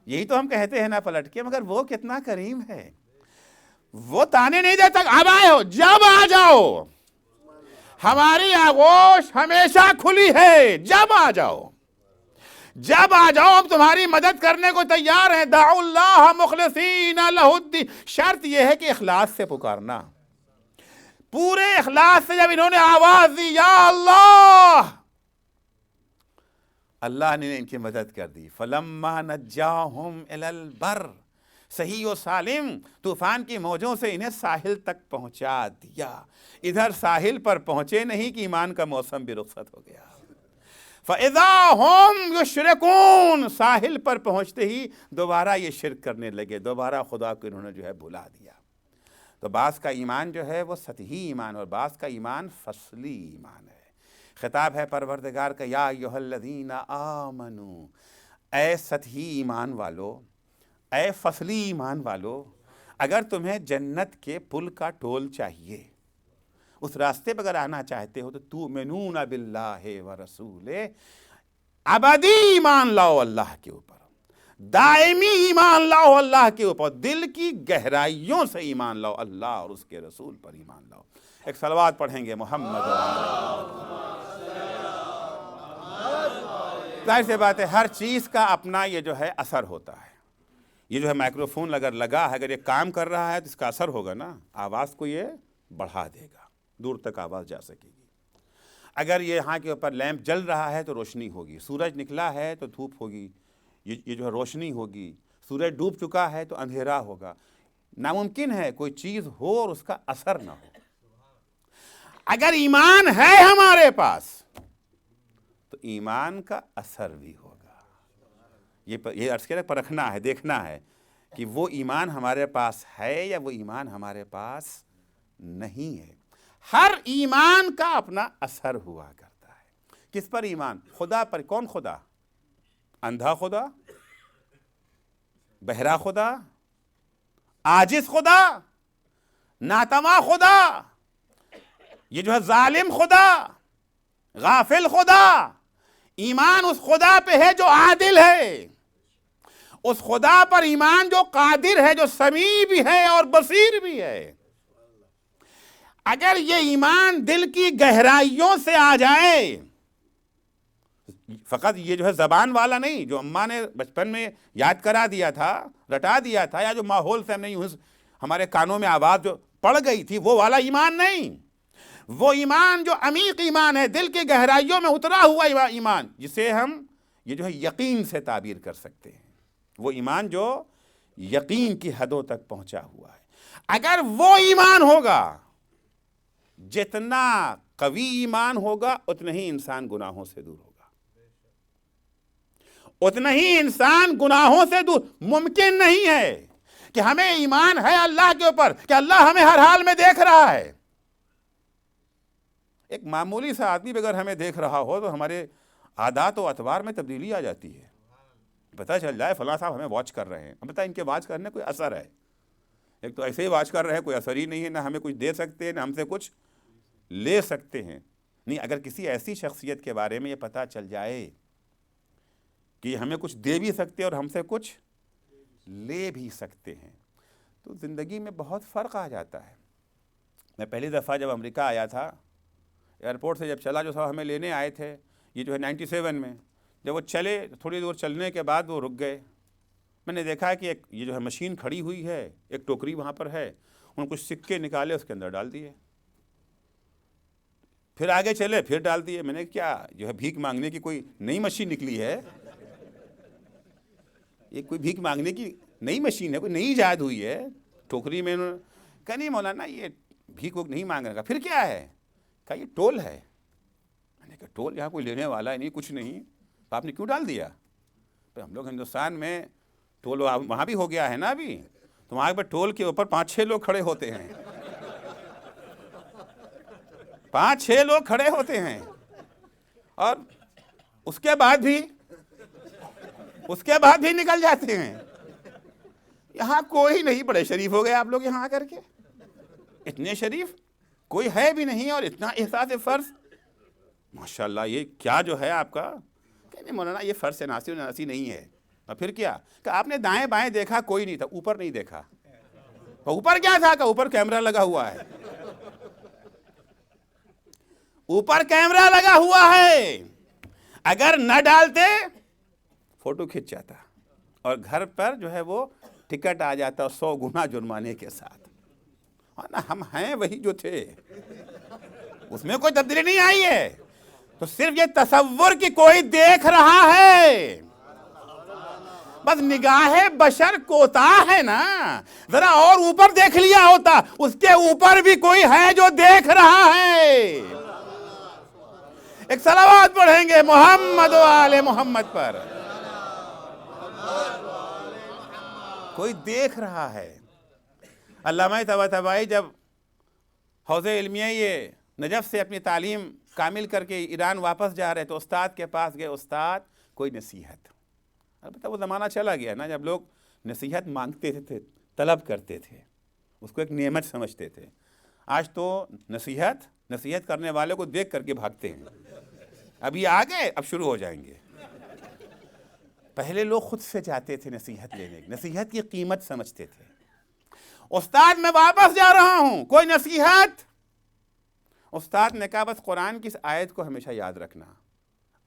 S2: یہی تو ہم کہتے ہیں نا پلٹ کے. مگر وہ کتنا کریم ہے، وہ تانے نہیں دیتا اب آئے ہو، جب آ جاؤ، ہماری آغوش ہمیشہ کھلی ہے، جب آ جاؤ، جب آ جاؤ، ہم تمہاری مدد کرنے کو تیار ہیں. دعوا اللہ مخلصین لہ الدین، شرط یہ ہے کہ اخلاص سے پکارنا. پورے اخلاص سے جب انہوں نے آواز دی یا اللہ، اللہ نے ان کی مدد کر دی. فلما نجاہم الی البر، صحیح و سالم طوفان کی موجوں سے انہیں ساحل تک پہنچا دیا. ادھر ساحل پر پہنچے نہیں کہ ایمان کا موسم بھی رخصت ہو گیا. فَإِذَا هُمْ يُشْرِكُونَ، ساحل پر پہنچتے ہی دوبارہ یہ شرک کرنے لگے، دوبارہ خدا کو انہوں نے جو ہے بھلا دیا۔ تو بعض کا ایمان جو ہے وہ سطحی ایمان اور بعض کا ایمان فصلی ایمان ہے۔ خطاب ہے پروردگار کا، یا ایھا الذین آمنو، اے سطحی ایمان والو، اے فصلی ایمان والو، اگر تمہیں جنت کے پل کا ٹول چاہیے، اس راستے پر اگر آنا چاہتے ہو تو تؤمنون باللہ ورسولہ، ابدی ایمان لاؤ اللہ کے اوپر، دائمی ایمان لاؤ اللہ کے اوپر، دل کی گہرائیوں سے ایمان لاؤ، اللہ اور اس کے رسول پر ایمان لاؤ۔ ایک صلوات پڑھیں گے محمد۔ ظاہر سی بات ہے ہر چیز کا اپنا یہ جو ہے اثر ہوتا ہے۔ یہ جو ہے مائکرو فون اگر لگا ہے، اگر یہ کام کر رہا ہے تو اس کا اثر ہوگا نا، آواز کو یہ بڑھا دے گا، دور تک آواز جا سکے گی۔ اگر یہ یہاں کے اوپر لیمپ جل رہا ہے تو روشنی ہوگی، سورج نکلا ہے تو دھوپ ہوگی، یہ جو ہے روشنی ہوگی، سورج ڈوب چکا ہے تو اندھیرا ہوگا۔ ناممکن ہے کوئی چیز ہو اور اس کا اثر نہ ہو۔ اگر ایمان ہے ہمارے پاس تو ایمان کا اثر بھی ہوگا۔ یہ عرض کیا پرکھنا ہے، دیکھنا ہے کہ وہ ایمان ہمارے پاس ہے یا وہ ایمان ہمارے پاس نہیں ہے۔ ہر ایمان کا اپنا اثر ہوا کرتا ہے۔ کس پر ایمان؟ خدا پر۔ کون خدا؟ اندھا خدا، بہرا خدا، عاجز خدا، ناتواں خدا، یہ جو ہے ظالم خدا، غافل خدا۔ ایمان اس خدا پہ ہے جو عادل ہے، اس خدا پر ایمان جو قادر ہے، جو سمیع بھی ہے اور بصیر بھی ہے۔ اگر یہ ایمان دل کی گہرائیوں سے آ جائے، فقط یہ جو ہے زبان والا نہیں جو اماں نے بچپن میں یاد کرا دیا تھا، رٹا دیا تھا، یا جو ماحول سے ہم نے ہمارے کانوں میں آواز جو پڑ گئی تھی، وہ والا ایمان نہیں۔ وہ ایمان جو عمیق ایمان ہے، دل کی گہرائیوں میں اترا ہوا ایمان، جسے ہم یہ جو ہے یقین سے تعبیر کر سکتے ہیں۔ وہ ایمان جو یقین کی حدوں تک پہنچا ہوا ہے۔ اگر وہ ایمان ہوگا، جتنا قوی ایمان ہوگا اتنا ہی انسان گناہوں سے دور ہوگا، اتنا ہی انسان گناہوں سے دور۔ ممکن نہیں ہے کہ ہمیں ایمان ہے اللہ کے اوپر کہ اللہ ہمیں ہر حال میں دیکھ رہا ہے۔ ایک معمولی سا آدمی بھی اگر ہمیں دیکھ رہا ہو تو ہمارے عادات و اطوار میں تبدیلی آ جاتی ہے، پتہ چل جائے فلاں صاحب ہمیں واچ کر رہے ہیں۔ اب بتا ان کے واچ کرنے کوئی اثر ہے؟ ایک تو ایسے ہی واچ کر رہے ہیں، کوئی اثر ہی نہیں ہے، نہ ہمیں کچھ دے سکتے ہیں نہ ہم سے کچھ لے سکتے ہیں۔ نہیں، اگر کسی ایسی شخصیت کے بارے میں یہ پتہ چل جائے کہ ہمیں کچھ دے بھی سکتے اور ہم سے کچھ لے بھی سکتے ہیں تو زندگی میں بہت فرق آ جاتا ہے۔ میں پہلی دفعہ جب امریکہ آیا تھا، ایئرپورٹ سے جب چلا، جو صاحب ہمیں لینے آئے تھے، یہ جو ہے 97 میں، جب وہ چلے تھوڑی دور چلنے کے بعد وہ رک گئے، میں نے دیکھا کہ ایک یہ جو ہے مشین کھڑی ہوئی ہے، ایک ٹوکری وہاں پر ہے، ان کچھ سکے نکالے اس کے اندر ڈال دیے، پھر آگے چلے پھر ڈال دیے۔ میں نے کیا جو ہے بھیک مانگنے کی کوئی نئی مشین نکلی ہے؟ یہ کوئی بھیک مانگنے کی نئی مشین ہے، کوئی نئی ایجاد ہوئی ہے؟ ٹوکری میں انہوں نے کہا نہیں مولانا یہ بھیک وک نہیں مانگنے کا۔ پھر کیا ہے؟ کہا یہ ٹول ہے۔ میں نے کہا ٹول؟ یہاں کوئی لینے والا ہے نہیں، کچھ نہیں، تو آپ نے کیوں ڈال دیا؟ تو ہم لوگ ہندوستان میں ٹول وہاں بھی ہو گیا ہے نا ابھی، تو وہاں پر ٹول کے اوپر 5-6 لوگ کھڑے ہوتے ہیں، 5-6 لوگ کھڑے ہوتے ہیں، اور اس کے بعد بھی نکل جاتے ہیں۔ یہاں کوئی نہیں، بڑے شریف ہو گئے آپ لوگ یہاں آ کر کے، اتنے شریف کوئی ہے بھی نہیں، اور اتنا احساس فرض، ماشاءاللہ یہ کیا جو ہے آپ کا؟ کہنے مولانا یہ فرض ناسی نہیں ہے۔ اور پھر کیا کہ آپ نے دائیں بائیں دیکھا کوئی نہیں تھا، اوپر نہیں دیکھا، اوپر کیا تھا کہ اوپر کیمرہ لگا ہوا ہے، اوپر کیمرہ لگا ہوا ہے، اگر نہ ڈالتے فوٹو کھنچ جاتا اور گھر پر جو ہے وہ ٹکٹ آ جاتا 100 گنا جرمانے کے ساتھ۔ اور نا ہم ہیں وہی جو تھے، اس میں کوئی تبدیلی نہیں آئی ہے۔ تو صرف یہ تصور کہ کوئی دیکھ رہا ہے، بس نگاہ بشر کوتاہ ہے نا، ذرا اور اوپر دیکھ لیا ہوتا، اس کے اوپر بھی کوئی ہے جو دیکھ رہا ہے۔ ایک صلوات پڑھیں گے محمد و آل محمد پر. کوئی دیکھ رہا ہے. علامہ طباطبائی جب حوض علمیہ یہ نجف سے اپنی تعلیم کامل کر کے ایران واپس جا رہے تو استاد کے پاس گئے. استاد کوئی نصیحت. البتہ وہ زمانہ چلا گیا نا جب لوگ نصیحت مانگتے تھے، طلب کرتے تھے، اس کو ایک نعمت سمجھتے تھے. آج تو نصیحت کرنے والے کو دیکھ کر کے بھاگتے ہیں. اب یہ آ گئے، اب شروع ہو جائیں گے. پہلے لوگ خود سے جاتے تھے نصیحت لینے، نصیحت کی قیمت سمجھتے تھے. استاد میں واپس جا رہا ہوں، کوئی نصیحت. استاد نے کہا بس قرآن کی اس آیت کو ہمیشہ یاد رکھنا.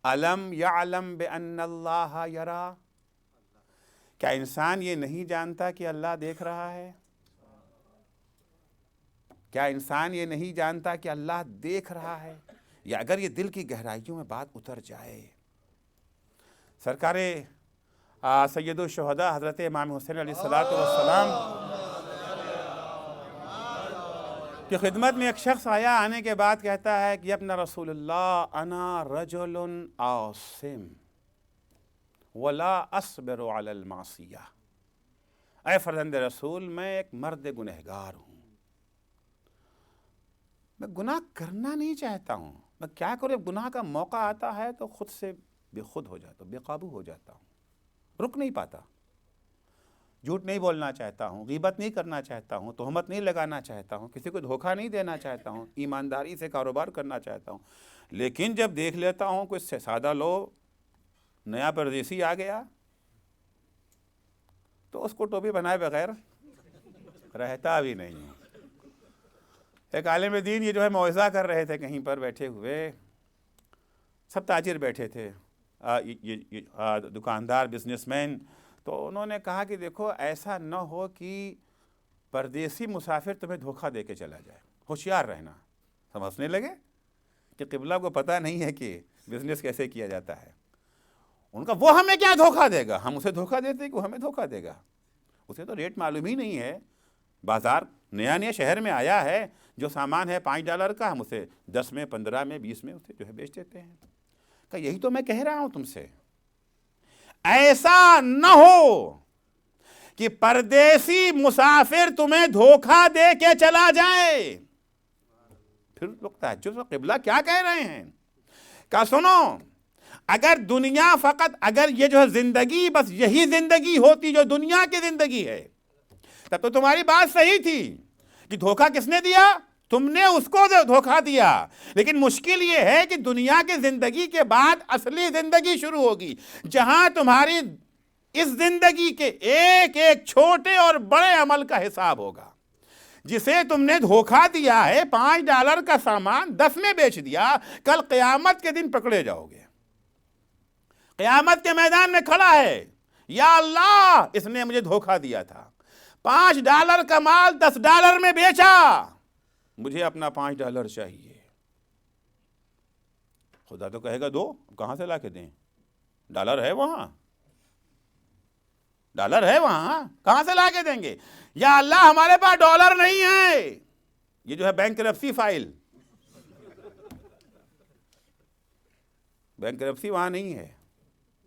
S2: الم یعلم بان اللہ یرا. کیا انسان یہ نہیں جانتا کہ اللہ دیکھ رہا ہے؟ کیا انسان یہ نہیں جانتا کہ اللہ دیکھ رہا ہے؟ یا اگر یہ دل کی گہرائیوں میں بات اتر جائے. سرکار سید الشہداء حضرت امام حسین علیہ السلام کی خدمت میں ایک شخص آیا. آنے کے بعد کہتا ہے کہ ابن رسول اللہ انا رجل عاصم ولا اصبر علی المعصیہ. اے فرزند رسول، میں ایک مرد گنہگار ہوں، میں گناہ کرنا نہیں چاہتا ہوں. میں کیا کروں؟ گناہ کا موقع آتا ہے تو خود سے بے خود ہو جاتا ہوں، بے قابو ہو جاتا ہوں، رک نہیں پاتا. جھوٹ نہیں بولنا چاہتا ہوں، غیبت نہیں کرنا چاہتا ہوں، تہمت نہیں لگانا چاہتا ہوں، کسی کو دھوکہ نہیں دینا چاہتا ہوں، ایمانداری سے کاروبار کرنا چاہتا ہوں. لیکن جب دیکھ لیتا ہوں کوئی سادہ لو نیا پردیسی آ گیا تو اس کو ٹوپی بنائے بغیر رہتا بھی نہیں. ایک عالم دین یہ جو ہے موعظہ کر رہے تھے کہیں پر بیٹھے ہوئے، سب تاجر بیٹھے تھے، دکاندار، بزنس مین. تو انہوں نے کہا کہ دیکھو ایسا نہ ہو کہ پردیسی مسافر تمہیں دھوکہ دے کے چلا جائے، ہوشیار رہنا. سب ہنسنے لگے کہ قبلہ کو پتہ نہیں ہے کہ بزنس کیسے کیا جاتا ہے. ان کا وہ ہمیں کیا دھوکہ دے گا، ہم اسے دھوکہ دیتے کہ وہ ہمیں دھوکہ دے گا. اسے تو ریٹ معلوم ہی نہیں ہے. بازار نیا شہر میں آیا ہے، جو سامان ہے $5 کا، ہم اسے 10 میں، 15 میں، 20 میں اسے جو ہے بیچ دیتے ہیں. کہ یہی تو میں کہہ رہا ہوں تم سے، ایسا نہ ہو کہ پردیسی مسافر تمہیں دھوکہ دے کے چلا جائے. پھر لوگ تعجب سے قبلہ کیا کہہ رہے ہیں؟ کہا سنو، اگر دنیا فقط، اگر یہ جو ہے زندگی بس یہی زندگی ہوتی جو دنیا کی زندگی ہے تب تو تمہاری بات صحیح تھی کہ دھوکہ کس نے دیا؟ تم نے اس کو دھوکہ دیا. لیکن مشکل یہ ہے کہ دنیا کی زندگی کے بعد اصلی زندگی شروع ہوگی، جہاں تمہاری اس زندگی کے ایک ایک چھوٹے اور بڑے عمل کا حساب ہوگا. جسے تم نے دھوکہ دیا ہے، $5 کا سامان 10 میں بیچ دیا، کل قیامت کے دن پکڑے جاؤ گے. قیامت کے میدان میں کھڑا ہے، یا اللہ اس نے مجھے دھوکہ دیا تھا، $5 کا مال $10 میں بیچا، مجھے اپنا $5 چاہیے. خدا تو کہے گا دو، کہاں سے لا کے دیں؟ ڈالر ہے وہاں، ڈالر ہے وہاں، کہاں سے لا کے دیں گے؟ یا اللہ ہمارے پاس ڈالر نہیں ہے. یہ جو ہے بینکرپسی فائل، بینکرپسی وہاں نہیں ہے.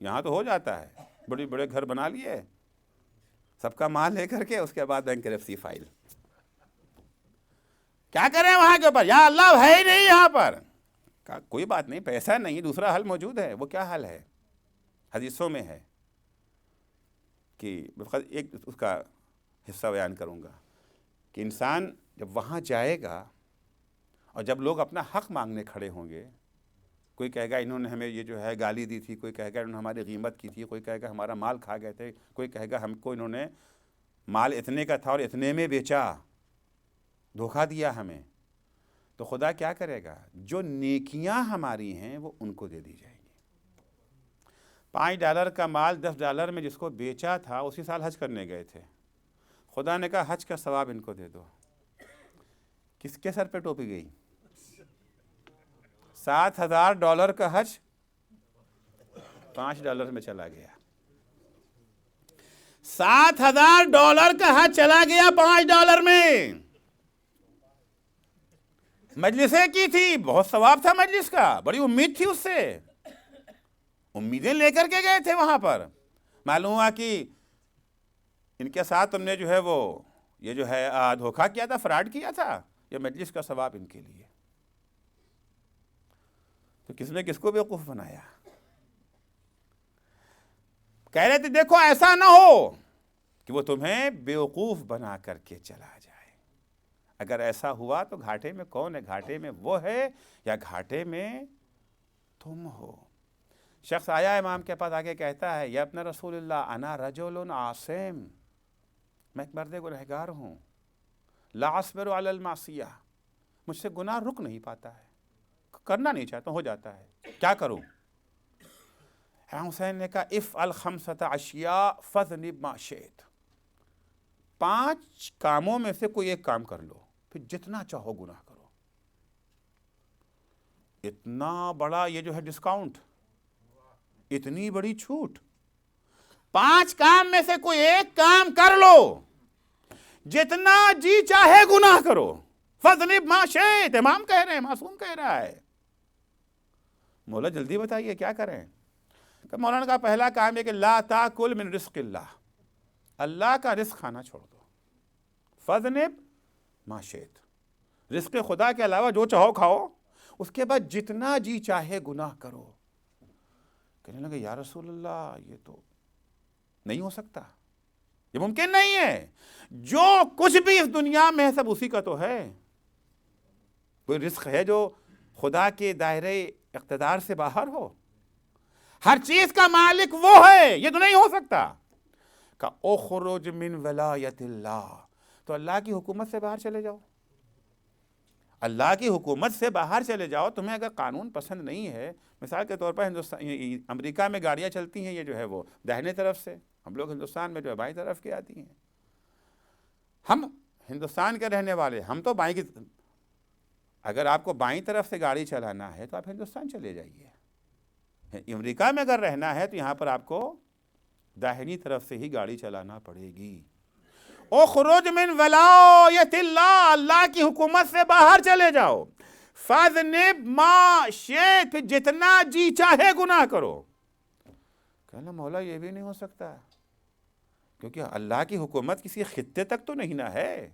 S2: یہاں تو ہو جاتا ہے، بڑے بڑے گھر بنا لیے، سب کا مال لے کر کے اس کے بعد بینکرپسی فائل. کیا کریں وہاں کے اوپر؟ یا اللہ ہے ہی نہیں یہاں پر. کوئی بات نہیں، پیسہ نہیں، دوسرا حل موجود ہے. وہ کیا حل ہے؟ حدیثوں میں ہے کہ ایک اس کا حصہ بیان کروں گا کہ انسان جب وہاں جائے گا اور جب لوگ اپنا حق مانگنے کھڑے ہوں گے، کوئی کہے گا انہوں نے ہمیں یہ جو ہے گالی دی تھی، کوئی کہے گا انہوں نے ہماری غیبت کی تھی، کوئی کہے گا ہمارا مال کھا گئے تھے، کوئی کہے گا ہم کو انہوں نے مال اتنے کا تھا اور اتنے میں بیچا، دھوکہ دیا ہمیں. تو خدا کیا کرے گا؟ جو نیکیاں ہماری ہیں وہ ان کو دے دی جائیں گی. $5 کا مال $10 میں جس کو بیچا تھا، اسی سال حج کرنے گئے تھے. خدا نے کہا حج کا ثواب ان کو دے دو. کس کے سر پہ ٹوپی گئی؟ $7,000 کا حج $5 میں چلا گیا. $7,000 کا حج چلا گیا $5 میں. مجلسیں کی تھی، بہت ثواب تھا مجلس کا، بڑی امید تھی اس سے، امیدیں لے کر کے گئے تھے وہاں پر. معلوم ہوا کہ ان کے ساتھ تم نے جو ہے وہ یہ جو ہے دھوکہ کیا تھا، فراڈ کیا تھا. یہ مجلس کا ثواب ان کے لیے. تو کس نے کس کو بیوقوف بنایا؟ کہہ رہے تھے دیکھو ایسا نہ ہو کہ وہ تمہیں بیوقوف بنا کر کے چلا جائے. اگر ایسا ہوا تو گھاٹے میں کون ہے؟ گھاٹے میں وہ ہے یا گھاٹے میں تم ہو؟ شخص آیا امام کے پاس آگے کہتا ہے یا ابن رسول اللہ انا رجل عاصم، میں ایک مرد گنہگار ہوں، لا اصبر علی المعصیہ، مجھ سے گناہ رک نہیں پاتا ہے، کرنا نہیں چاہتا ہوں، ہو جاتا ہے، کیا کروں؟ امام حسین نے کہا افعل خمسۃ اشیاء فاذنب ما شئت، 5 کاموں میں سے کوئی ایک کام کر لو، پھر جتنا چاہو گناہ کرو. اتنا بڑا یہ جو ہے ڈسکاؤنٹ، اتنی بڑی چھوٹ. 5 کام میں سے کوئی ایک کام کر لو، جتنا جی چاہے گناہ کرو. فاذنب ما شئت، امام کہہ رہے ہیں، معصوم کہہ رہا ہے. مولا جلدی بتائیے کیا کریں؟ کہ مولانا کا پہلا کام ہے کہ لا تاکل من رزق اللہ، اللہ کا رزق کھانا چھوڑ دو. فاذنب ما شئت، رزق خدا کے علاوہ جو چاہو کھاؤ. اس کے بعد جتنا جی چاہے گناہ کرو. کہنے لگے یا رسول اللہ یہ تو نہیں ہو سکتا، یہ ممکن نہیں ہے. جو کچھ بھی اس دنیا میں ہے سب اسی کا تو ہے. کوئی رزق ہے جو خدا کے دائرے اقتدار سے باہر ہو؟ ہر چیز کا مالک وہ ہے، یہ تو نہیں ہو سکتا. کہ اخرج من ولایت اللہ، تو اللہ کی حکومت سے باہر چلے جاؤ. اللہ کی حکومت سے باہر چلے جاؤ. تمہیں اگر قانون پسند نہیں ہے، مثال کے طور پر امریکہ میں گاڑیاں چلتی ہیں یہ جو ہے وہ داہنے طرف سے، ہم لوگ ہندوستان میں جو ہے بائیں طرف کے آتی ہیں. ہم ہندوستان کے رہنے والے، ہم تو بائیں کی، اگر آپ کو بائیں طرف سے گاڑی چلانا ہے تو آپ ہندوستان چلے جائیے. امریکہ میں اگر رہنا ہے تو یہاں پر آپ کو داہنی طرف سے ہی گاڑی چلانا پڑے گی. اخرج من ولایت اللہ، اللہ کی حکومت سے باہر چلے جاؤ. فاذنب ما شئت، جتنا جی چاہے گناہ کرو. کہنا مولا یہ بھی نہیں ہو سکتا، کیونکہ اللہ کی حکومت کسی خطے تک تو نہیں نہ ہے.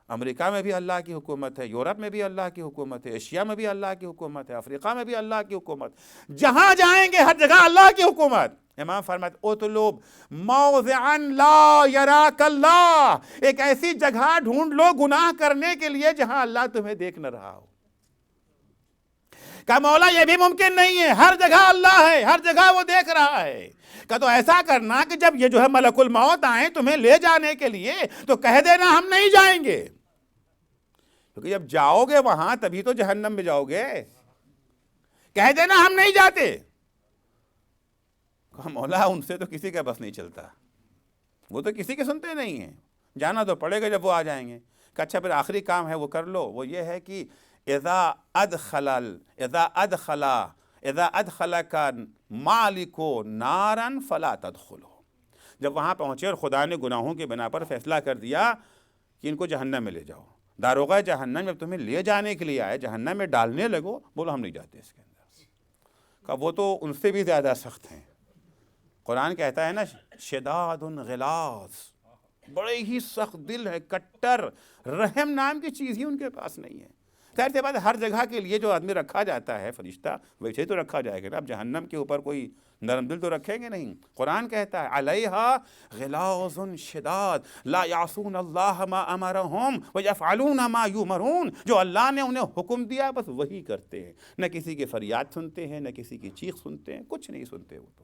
S2: امریکہ میں بھی اللہ کی حکومت ہے، یورپ میں بھی اللہ کی حکومت ہے، ایشیا میں بھی اللہ کی حکومت ہے، افریقہ میں بھی اللہ کی حکومت. جہاں جائیں گے ہر جگہ اللہ کی حکومت. امام فرماتے اطلب موضعا لا یراک اللہ، ایک ایسی جگہ ڈھونڈ لو گناہ کرنے کے لیے جہاں اللہ تمہیں دیکھ نہ رہا ہو. کہ مولا یہ بھی ممکن نہیں ہے، ہر جگہ اللہ ہے، ہر جگہ وہ دیکھ رہا ہے. کہ تو ایسا کرنا کہ جب یہ جو ہے ملک الموت آئیں تمہیں لے جانے کے لیے تو کہہ دینا ہم نہیں جائیں گے، کیونکہ جب جاؤ گے وہاں تبھی تو جہنم میں جاؤ گے. کہہ دینا ہم نہیں جاتے. کہا مولا ان سے تو کسی کا بس نہیں چلتا، وہ تو کسی کے سنتے نہیں ہیں، جانا تو پڑے گا جب وہ آ جائیں گے. کہ اچھا پھر آخری کام ہے وہ کر لو. وہ یہ ہے کہ اذا ادخلک مالک نارا فلا تدخلو، جب وہاں پہنچے اور خدا نے گناہوں کے بنا پر فیصلہ کر دیا کہ ان کو جہنم میں لے جاؤ، داروغہ جہنم جب تمہیں لے جانے کے لیے آئے، جہنم میں ڈالنے لگو، بولو ہم نہیں جاتے اس کے اندر. کہ وہ تو ان سے بھی زیادہ سخت ہیں. قرآن کہتا ہے نا شداد غلاظ، بڑے ہی سخت دل ہے، کٹر، رحم نام کی چیز ہی ان کے پاس نہیں ہے. خیر سے بات ہر جگہ کے لیے جو آدمی رکھا جاتا ہے فرشتہ ویسے تو رکھا جائے گا. اب جہنم کے اوپر کوئی نرم دل تو رکھیں گے نہیں. قرآن کہتا ہے علیہا غلاظ شداد لا یعصون اللہ ما امرہم ویفعلون ما یؤمرون، جو اللہ نے انہیں حکم دیا بس وہی کرتے ہیں، نہ کسی کی فریاد سنتے ہیں، نہ کسی کی چیخ سنتے ہیں، کچھ نہیں سنتے. وہ تو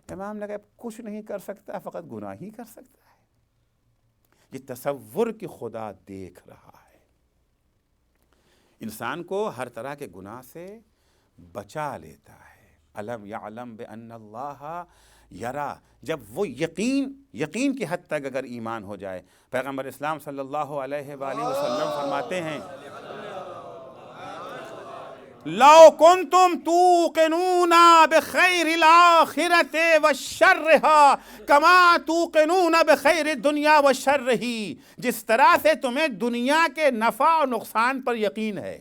S2: امام نے کہا کچھ نہیں کر سکتا، فقط گناہ ہی کر سکتا ہے. یہ تصور کہ خدا دیکھ رہا ہے. انسان کو ہر طرح کے گناہ سے بچا لیتا ہے. الم یعلم بان اللہ یرا، جب وہ یقین کی حد تک اگر ایمان ہو جائے. پیغمبر اسلام صلی اللہ علیہ وآلہ وسلم فرماتے ہیں لو کنتم توقنون بخیر الآخرۃ وشرها کما توقنون بخیر الدنیا وشرہ، جس طرح سے تمہیں دنیا کے نفع اور نقصان پر یقین ہے،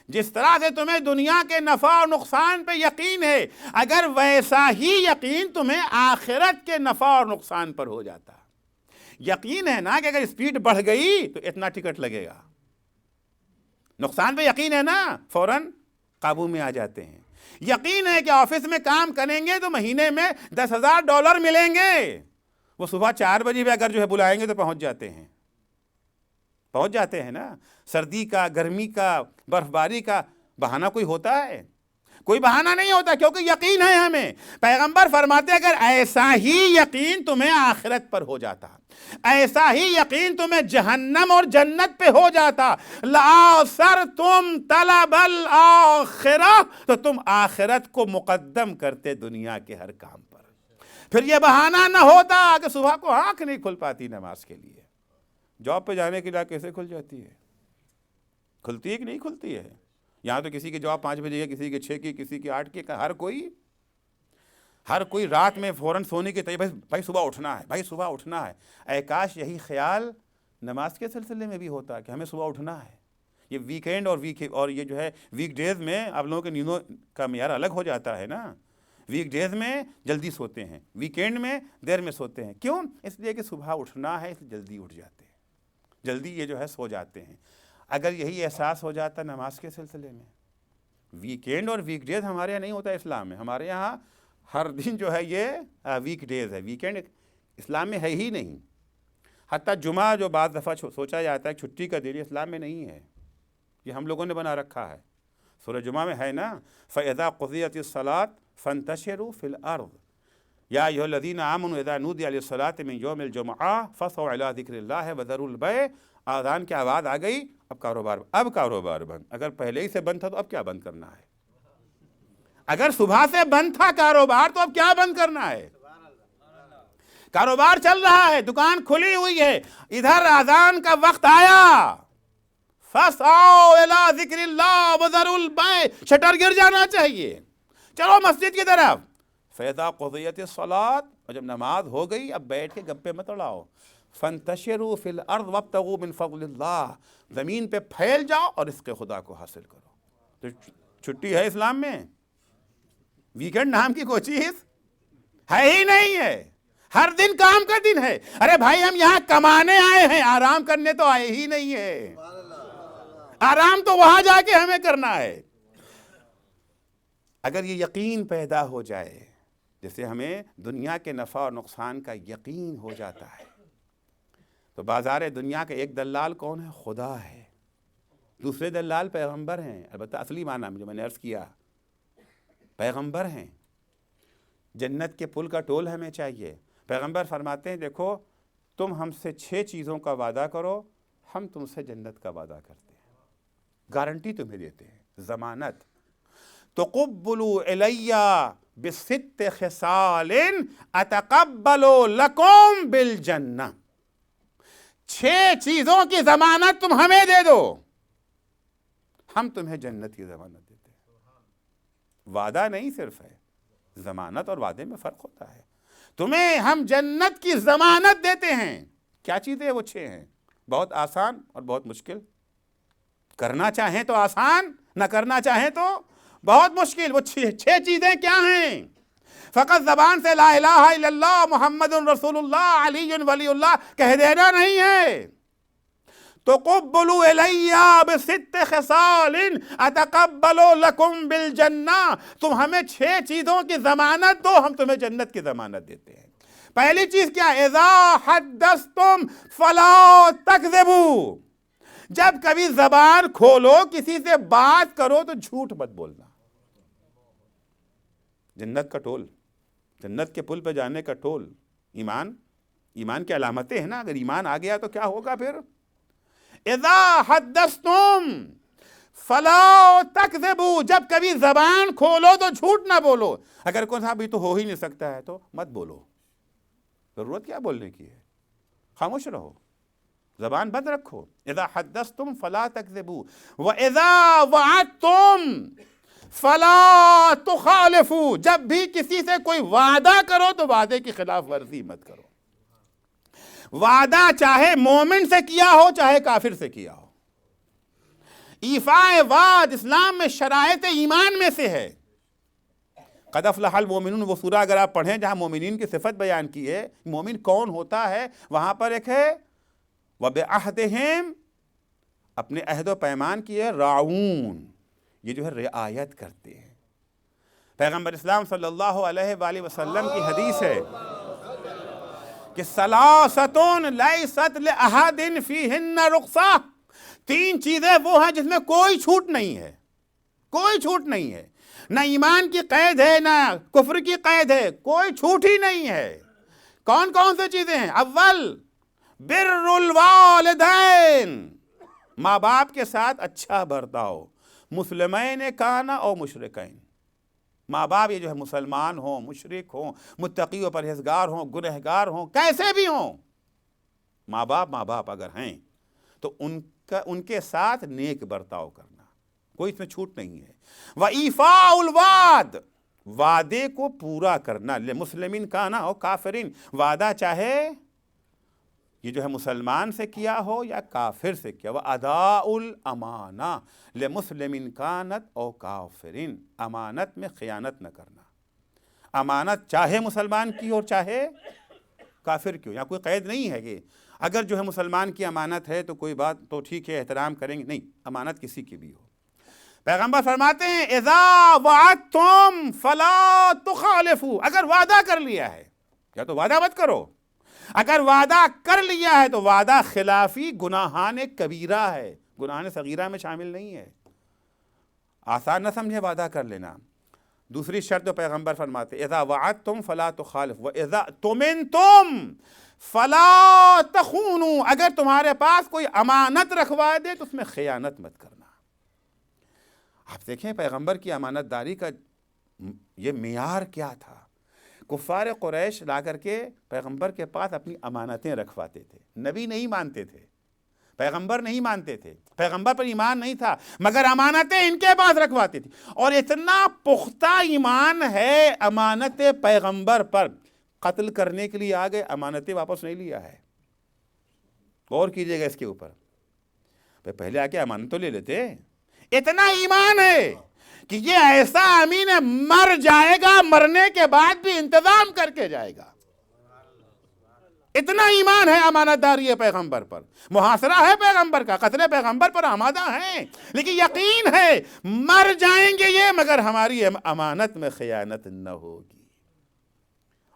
S2: جس طرح سے تمہیں دنیا کے نفع اور نقصان پہ یقین ہے، اگر ویسا ہی یقین تمہیں آخرت کے نفع اور نقصان پر ہو جاتا. یقین ہے نا کہ اگر اسپیڈ بڑھ گئی تو اتنا ٹکٹ لگے گا، نقصان پہ یقین ہے نا، فوراً قابو میں آ جاتے ہیں. یقین ہے کہ آفس میں کام کریں گے تو مہینے میں $10,000 ملیں گے، وہ صبح 4 بجے بھی اگر جو ہے بلائیں گے تو پہنچ جاتے ہیں نا. سردی کا، گرمی کا، برف باری کا بہانہ کوئی ہوتا ہے؟ کوئی بہانہ نہیں ہوتا، کیونکہ یقین ہے ہمیں. پیغمبر فرماتے ہیں اگر ایسا ہی یقین تمہیں آخرت پر ہو جاتا، ایسا ہی یقین تمہیں جہنم اور جنت پہ ہو جاتا، لَآثَرْتُمْ طَلَبَ الْآخِرَةِ، تو تم آخرت کو مقدم کرتے دنیا کے ہر کام پر. پھر یہ بہانہ نہ ہوتا کہ صبح کو آنکھ نہیں کھل پاتی نماز کے لیے. جاب پہ جانے کے لیے کیسے کھل جاتی ہے؟ کھلتی ہے کہ نہیں کھلتی ہے؟ یہاں تو کسی کی جاب 5 بجے ہے، کسی کے 6 کی، کسی کی 8 کی، ہر کوئی رات میں فوراً سونے کی تیاری، بھائی صبح اٹھنا ہے، بھائی صبح اٹھنا ہے. اے کاش یہی خیال نماز کے سلسلے میں بھی ہوتا کہ ہمیں صبح اٹھنا ہے. یہ ویکینڈ اور یہ جو ہے ویک ڈیز میں آپ لوگوں کے نیندوں کا معیار الگ ہو جاتا ہے نا. ویک ڈیز میں جلدی سوتے ہیں، ویکینڈ میں دیر میں سوتے ہیں. کیوں؟ اس لیے کہ صبح اٹھنا ہے، اس لیے جلدی اٹھ جاتے ہیں، جلدی یہ جو ہے سو جاتے ہیں. اگر یہی احساس ہو جاتا نماز کے سلسلے میں، ویکینڈ اور ویک ڈیز ہمارے یہاں نہیں ہوتا اسلام میں. ہمارے یہاں ہر دن جو ہے یہ ویک ڈیز ہے، ویکینڈ اسلام میں ہے ہی نہیں. حتیٰ جمعہ جو بعض دفعہ سوچا جاتا ہے چھٹی کا دن، اسلام میں نہیں ہے، یہ ہم لوگوں نے بنا رکھا ہے. سورہ جمعہ میں ہے نا، فَإِذَا قُضِيَتِ الصَّلَاةُ فَانتَشِرُوا فِي الْأَرْضِ يَا أَيُّهَا الَّذِينَ آمَنُوا إِذَا نُودِيَ لِلصَّلَاةِ مِنْ يَوْمِ الْجُمْعَةِ فَاسْعَوْا إِلَىٰ ذِكْرِ اللَّهِ وَذَرُوا الْبَيْعَ. آذان کی آواز آ گئی، اب کاروبار بند. اگر پہلے ہی سے بند تھا تو اب کیا بند کرنا ہے؟ اگر صبح سے بند تھا کاروبار تو اب کیا بند کرنا ہے؟ کاروبار چل رہا ہے، دکان کھلی ہوئی ہے، ادھر آذان کا وقت آیا، فَاسْعَوْا إِلَىٰ ذِكْرِ اللَّهِ وَذَرُوا الْبَيْعَ، شٹر گر جانا چاہیے، چلو مسجد کی طرف. فَإِذَا قُضِيَتِ الصَّلَاةُ، اور جب نماز ہو گئی اب بیٹھ کے گپے مت اڑاؤ. فَانتَشِرُوا فِي الْأَرْضِ وَابْتَغُوا مِنْ فَضْلِ اللَّهِ، زمین پہ پھیل جاؤ اور رزق خدا کو حاصل کرو. تو چھٹی ہے اسلام میں؟ ویکینڈ نام کی کوئی چیز ہے ہی نہیں ہے، ہر دن کام کا دن ہے. ارے بھائی ہم یہاں کمانے آئے ہیں، آرام کرنے تو آئے ہی نہیں ہے. آرام تو وہاں جا کے ہمیں کرنا ہے. اگر یہ یقین پیدا ہو جائے، جیسے ہمیں دنیا کے نفع اور نقصان کا یقین ہو جاتا ہے، تو بازار دنیا کا ایک دلال کون ہے؟ خدا ہے. دوسرے دلال پیغمبر ہیں، البتہ اصلی معنی میں جو میں نے عرض کیا پیغمبر ہیں. جنت کے پل کا ٹول ہمیں چاہیے. پیغمبر فرماتے ہیں دیکھو تم ہم سے 6 چیزوں کا وعدہ کرو، ہم تم سے جنت کا وعدہ کرتے ہیں، گارنٹی تمہیں دیتے ہیں، ضمانت. تقبلوا الی بست خصال اتقبل لکم بالجنہ. 6 چیزوں کی ضمانت تم ہمیں دے دو، ہم تمہیں جنت کی ضمانت دیتے ہیں. وعدہ نہیں صرف ہے، ضمانت اور وعدے میں فرق ہوتا ہے. تمہیں ہم جنت کی ضمانت دیتے ہیں. کیا چیزیں وہ 6 ہیں؟ بہت آسان اور بہت مشکل. کرنا چاہیں تو آسان، نہ کرنا چاہیں تو بہت مشکل. وہ 6 چیزیں کیا ہیں؟ فقط زبان سے لا الہ الا اللہ محمد رسول اللہ علی ولی اللہ کہہ دینا نہیں ہے. تقبلوا الی بست خصال اتقبل لکم بالجنہ. تم ہمیں 6 چیزوں کی ضمانت دو، ہم تمہیں جنت کی ضمانت دیتے ہیں. پہلی چیز کیا؟ اذا حدثتم فلا تکذبوا. جب کبھی زبان کھولو کسی سے بات کرو تو جھوٹ مت بولنا. جنت کا ٹول، جنت کے پل پہ جانے کا ٹول ایمان کی علامتیں ہیں نا. اگر ایمان آ گیا تو کیا ہوگا پھر؟ اذا حدثتم فلا تکذبوا. جب کبھی زبان کھولو تو جھوٹ نہ بولو. اگر کوئی صاحب یہ تو ہو ہی نہیں سکتا ہے تو مت بولو. ضرورت کیا بولنے کی ہے؟ خاموش رہو. زبان بند رکھو. اذا حدثتم فلا تکذبوا واذا وعدتم فلا تخالفوا، جب بھی کسی سے کوئی وعدہ کرو تو وعدے کی خلاف ورزی مت کرو. وعدہ چاہے مومن سے کیا ہو چاہے کافر سے کیا ہو. ایفاء وعد اسلام میں شرائط ایمان میں سے ہے. قد افلح المؤمنون، وہ سورہ اگر آپ پڑھیں جہاں مومنین کی صفت بیان کی ہے، مومن کون ہوتا ہے، وہاں پر ایک ہے وَبِعَهْدِهِمْ، اپنے عہد و پیمان کی ہے، راعون، یہ جو ہے رعایت کرتے ہیں. پیغمبر اسلام صلی اللہ علیہ وآلہ وسلم کی حدیث ہے کہ ثلاثۃ لیست لأحد فیہن رخصہ، تین چیزیں وہ ہیں جس میں کوئی چھوٹ نہیں ہے، کوئی چھوٹ نہیں ہے. نہ ایمان کی قید ہے نہ کفر کی قید ہے، کوئی چھوٹ ہی نہیں ہے. کون کون سے چیزیں ہیں؟ اول بر الوالدین، ماں باپ کے ساتھ اچھا برتاؤ، مسلمین کانا اور مشرکین. ماں باپ یہ جو ہے مسلمان ہوں، مشرک ہوں، متقی و پرہیزگار ہوں، گنہگار ہوں، کیسے بھی ہوں، ماں باپ اگر ہیں تو ان کے ساتھ نیک برتاؤ کرنا، کوئی اس میں چھوٹ نہیں ہے. وَإِيفَاءُ الْوَعْدِ، وعدے کو پورا کرنا، لِمُسْلِمٍ کَانَ اور کافرین، وعدہ چاہے یہ جو ہے مسلمان سے کیا ہو یا کافر سے کیا. وَأَدَاءُ الْأَمَانَةِ لِمُسْلِمٍ كَانَتْ اور کافرین، امانت میں خیانت نہ کرنا. امانت چاہے مسلمان کی ہو چاہے کافر کی ہو، یہاں کوئی قید نہیں ہے کہ اگر جو ہے مسلمان کی امانت ہے تو کوئی بات تو ٹھیک ہے احترام کریں گے، نہیں، امانت کسی کی بھی ہو. پیغمبر فرماتے ہیں اذا وعدتم فلا تخالفوا، اگر وعدہ کر لیا ہے یا تو وعدہ مت کرو. اگر وعدہ کر لیا ہے تو وعدہ خلافی گناہان کبیرہ ہے، گناہان صغیرہ میں شامل نہیں ہے. آسان نہ سمجھے وعدہ کر لینا. دوسری شرط جو پیغمبر فرماتے اذا وعدتم فلا تخالفوا واذا تمنتم فلا تخونوا، اگر تمہارے پاس کوئی امانت رکھوا دے تو اس میں خیانت مت کرنا. آپ دیکھیں پیغمبر کی امانت داری کا یہ معیار کیا تھا. کفار قریش لا کر کے پیغمبر کے پاس اپنی امانتیں رکھواتے تھے. نبی نہیں مانتے تھے، پیغمبر نہیں مانتے تھے، پیغمبر پر ایمان نہیں تھا، مگر امانتیں ان کے پاس رکھواتے تھے. اور اتنا پختہ ایمان ہے امانت پیغمبر پر، قتل کرنے کے لیے آ گئے، امانتیں واپس نہیں لیا ہے. غور کیجئے گا اس کے اوپر. پہلے آ کے امانت تو لے لیتے. اتنا ایمان ہے کہ یہ ایسا امین ہے مر جائے گا، مرنے کے بعد بھی انتظام کر کے جائے گا. اتنا ایمان ہے امانت داری ہے پیغمبر پر. محاصرہ ہے پیغمبر کا، قتل پیغمبر پر آمادہ ہیں، لیکن یقین ہے مر جائیں گے یہ مگر ہماری امانت میں خیانت نہ ہوگی.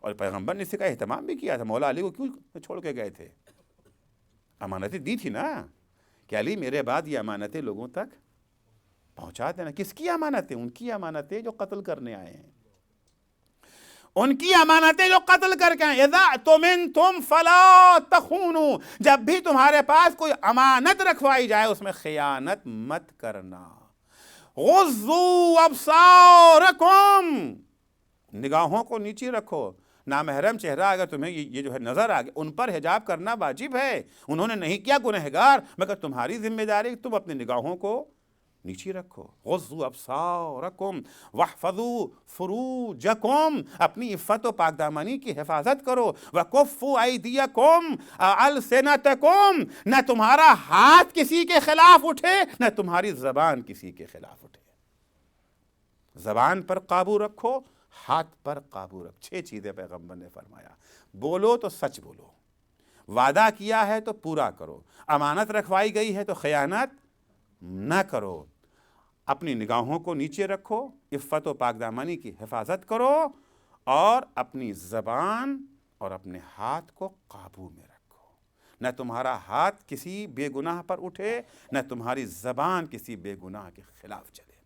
S2: اور پیغمبر نے اس کا اہتمام بھی کیا تھا. مولا علی کو کیوں چھوڑ کے گئے تھے؟ امانتیں دی تھی نا کہ علی میرے بعد یہ امانتیں لوگوں تک پہنچا دینا. کس کی امانتیں؟ ان کی امانتیں جو قتل کرنے آئے ہیں، ان کی امانتیں جو قتل کر کے آئے. اذا تمنتم فلا تخونوا، جب بھی تمہارے پاس کوئی امانت رکھوائی جائے اس میں خیانت مت کرنا. غضوا ابصارکم، نگاہوں کو نیچے رکھو. نامحرم چہرہ اگر تمہیں یہ جو ہے نظر آ گیا، ان پر حجاب کرنا واجب ہے. انہوں نے نہیں کیا گنہگار، مگر تمہاری ذمہ داری تم اپنی نگاہوں کو نیچے رکھو. غضوا ابصارکم واحفظوا فروجکم، اپنی عفت و پاک دامنی کی حفاظت کرو. وکفوا ایدیکم السنتکم، نہ تمہارا ہاتھ کسی کے خلاف اٹھے نہ تمہاری زبان کسی کے خلاف اٹھے. زبان پر قابو رکھو، ہاتھ پر قابو رکھ. 6 چیزیں پیغمبر نے فرمایا. بولو تو سچ بولو، وعدہ کیا ہے تو پورا کرو، امانت رکھوائی گئی ہے تو خیانت نہ کرو، اپنی نگاہوں کو نیچے رکھو، عفت و پاک دامنی کی حفاظت کرو، اور اپنی زبان اور اپنے ہاتھ کو قابو میں رکھو. نہ تمہارا ہاتھ کسی بے گناہ پر اٹھے نہ تمہاری زبان کسی بے گناہ کے خلاف چلے.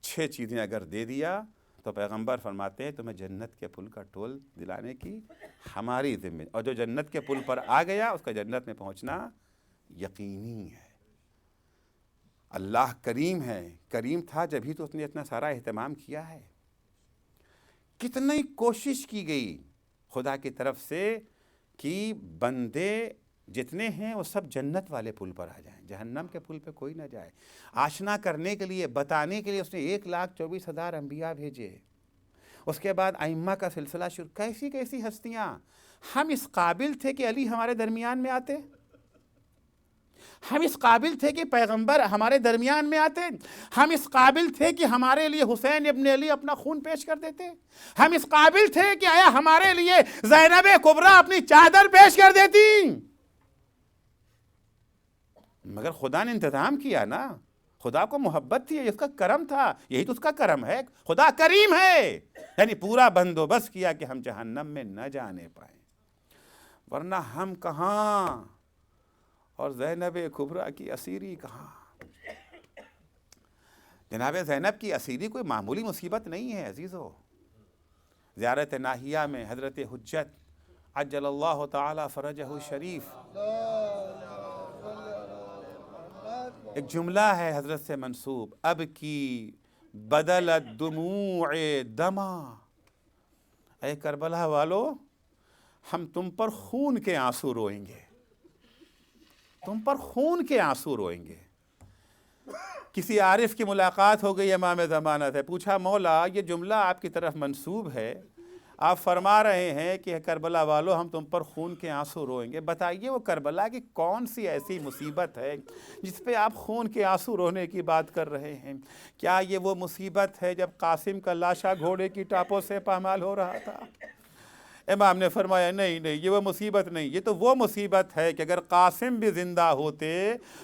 S2: 6 چیزیں اگر دے دیا تو پیغمبر فرماتے ہیں تمہیں جنت کے پل کا ٹول دلانے کی ہماری ذمہ، اور جو جنت کے پل پر آ گیا اس کا جنت میں پہنچنا یقینی ہے. اللہ کریم ہے، کریم تھا جبھی تو اس نے اتنا سارا اہتمام کیا ہے. کتنی کوشش کی گئی خدا کی طرف سے کہ بندے جتنے ہیں وہ سب جنت والے پل پر آ جائیں، جہنم کے پل پہ کوئی نہ جائے۔ آشنا کرنے کے لیے، بتانے کے لیے اس نے 1,24,000 انبیاء بھیجے۔ اس کے بعد ائمہ کا سلسلہ شروع، کیسی کیسی ہستیاں۔ ہم اس قابل تھے کہ علی ہمارے درمیان میں آتے؟ ہم اس قابل تھے کہ پیغمبر ہمارے درمیان میں آتے؟ ہم اس قابل تھے کہ ہمارے لیے حسین ابن علی اپنا خون پیش کر دیتے؟ ہم اس قابل تھے کہ آیا ہمارے لیے زینب کبریٰ اپنی چادر پیش کر دیتی؟ مگر خدا نے انتظام کیا نا، خدا کو محبت تھی، اس کا کرم تھا، یہی تو اس کا کرم ہے، خدا کریم ہے، یعنی پورا بندوبست کیا کہ ہم جہنم میں نہ جانے پائیں، ورنہ ہم کہاں اور زینب کبریٰ کی اسیری کہاں۔ جناب زینب کی اسیری کوئی معمولی مصیبت نہیں ہے عزیزو۔ زیارت ناہیہ میں حضرت حجت عجل اللہ تعالی فرجہ شریف ایک جملہ ہے حضرت سے منسوب، اب کی بدلت دموع دما، اے کربلا والو ہم تم پر خون کے آنسو روئیں گے، تم پر خون کے آنسو روئیں گے۔ کسی عارف کی ملاقات ہو گئی امام زمانہ سے، پوچھا مولا یہ جملہ آپ کی طرف منسوب ہے، آپ فرما رہے ہیں کہ کربلا والو ہم تم پر خون کے آنسو روئیں گے، بتائیے وہ کربلا کی کون سی ایسی مصیبت ہے جس پہ آپ خون کے آنسو رونے کی بات کر رہے ہیں؟ کیا یہ وہ مصیبت ہے جب قاسم کا لاشا گھوڑے کی ٹاپوں سے پامال ہو رہا تھا؟ امام نے فرمایا نہیں نہیں، یہ وہ مصیبت نہیں، یہ تو وہ مصیبت ہے کہ اگر قاسم بھی زندہ ہوتے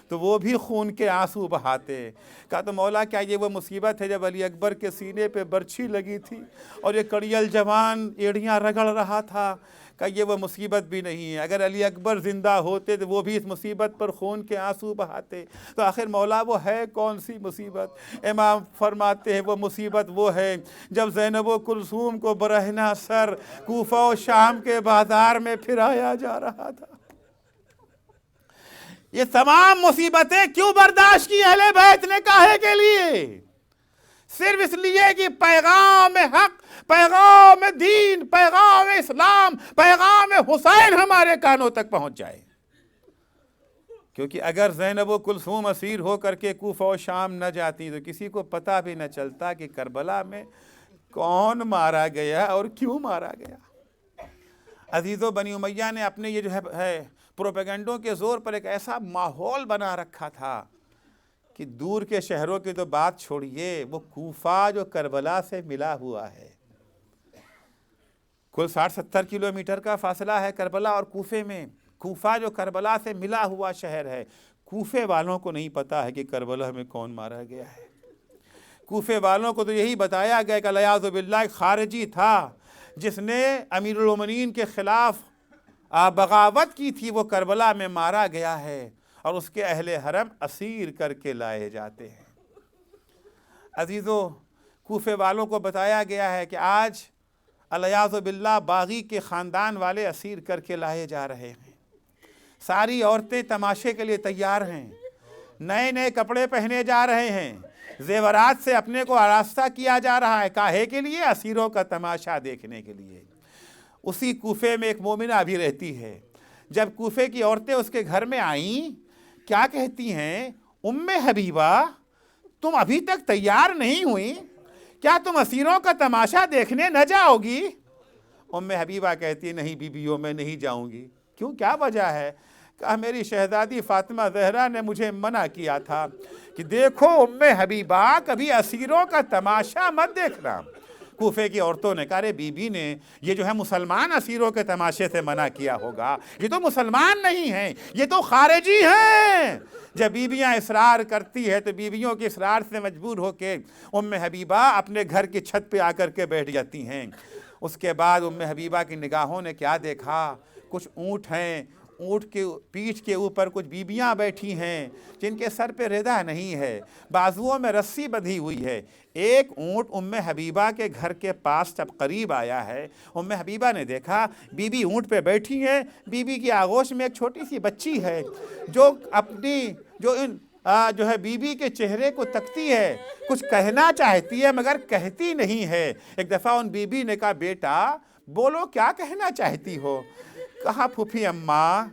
S2: تو وہ بھی خون کے آنسو بہاتے۔ کہا تو مولا کیا یہ وہ مصیبت ہے جب علی اکبر کے سینے پہ برچھی لگی تھی اور یہ کڑیل جوان ایڑیاں رگڑ رہا تھا؟ کہ یہ وہ مصیبت بھی نہیں ہے، اگر علی اکبر زندہ ہوتے تو وہ بھی اس مصیبت پر خون کے آنسو بہاتے۔ تو آخر مولا وہ ہے کون سی مصیبت؟ امام فرماتے ہیں وہ مصیبت وہ ہے جب زینب و کلثوم کو برہنہ سر کوفہ و شام کے بازار میں پھرایا جا رہا تھا۔ یہ تمام مصیبتیں کیوں برداشت کی اہل بیت نے کاہے کے لیے؟ صرف اس لیے کہ پیغام حق، پیغام دین، پیغام اسلام، پیغام حسین ہمارے کانوں تک پہنچ جائے۔ کیونکہ اگر زینب و کلثوم اسیر ہو کر کے کوفہ و شام نہ جاتی تو کسی کو پتہ بھی نہ چلتا کہ کربلا میں کون مارا گیا اور کیوں مارا گیا۔ عزیزو بنی امیہ نے اپنے یہ جو ہے پروپیگنڈوں کے زور پر ایک ایسا ماحول بنا رکھا تھا کہ دور کے شہروں کی تو بات چھوڑیے، وہ کوفہ جو کربلا سے ملا ہوا ہے، کل 60-70 کلومیٹر کا فاصلہ ہے کربلا اور کوفے میں۔ کوفہ جو کربلا سے ملا ہوا شہر ہے، کوفے والوں کو نہیں پتا ہے کہ کربلا میں کون مارا گیا ہے۔ کوفے والوں کو تو یہی بتایا گیا کہ والعیاذ باللہ ایک خارجی تھا جس نے امیر المومنین کے خلاف بغاوت کی تھی، وہ کربلا میں مارا گیا ہے اور اس کے اہل حرم اسیر کر کے لائے جاتے ہیں۔ عزیزو کوفے والوں کو بتایا گیا ہے کہ آج والعیاذ باللہ باغی کے خاندان والے اسیر کر کے لائے جا رہے ہیں۔ ساری عورتیں تماشے کے لیے تیار ہیں، نئے نئے کپڑے پہنے جا رہے ہیں، زیورات سے اپنے کو آراستہ کیا جا رہا ہے، کاہے کے لیے؟ اسیروں کا تماشا دیکھنے کے لیے۔ اسی کوفے میں ایک مومنہ بھی رہتی ہے۔ جب کوفے کی عورتیں اس کے گھر میں آئیں، کیا کہتی ہیں؟ ام حبیبہ تم ابھی تک تیار نہیں ہوئی، کیا تم اسیروں کا تماشا دیکھنے نہ جاؤ گی؟ ام حبیبہ کہتی نہیں بیبیوں میں نہیں جاؤں گی۔ کیوں، کیا وجہ ہے؟ کہا میری شہزادی فاطمہ زہرا نے مجھے منع کیا تھا کہ دیکھو ام حبیبہ کبھی اسیروں کا تماشا مت دیکھنا۔ کوفے کی عورتوں نے کہا ارے بی بی نے یہ جو ہے مسلمان اسیروں کے تماشے سے منع کیا ہوگا، یہ تو مسلمان نہیں ہیں، یہ تو خارجی ہیں۔ جب بیویاں اصرار کرتی ہے تو بیویوں کے اصرار سے مجبور ہو کے ام حبیبہ اپنے گھر کی چھت پہ آ کر کے بیٹھ جاتی ہیں۔ اس کے بعد ام حبیبہ کی نگاہوں نے کیا دیکھا؟ کچھ اونٹ ہیں، اونٹ کے پیٹھ کے اوپر کچھ بیبیاں بیٹھی ہیں جن کے سر پہ ردہ نہیں ہے، بازوؤں میں رسی بندھی ہوئی ہے۔ ایک اونٹ ام حبیبہ کے گھر کے پاس جب قریب آیا ہے، ام حبیبہ نے دیکھا بی بی اونٹ پہ بیٹھی ہے، بی بی کی آغوش میں ایک چھوٹی سی بچی ہے جو اپنی جو ہے بی بی کے چہرے کو تکتی ہے، کچھ کہنا چاہتی ہے مگر کہتی نہیں ہے۔ ایک دفعہ ان بی بی نے کہا بیٹا بولو کیا کہنا چاہتی ہو؟ کہا پھوپھی اماں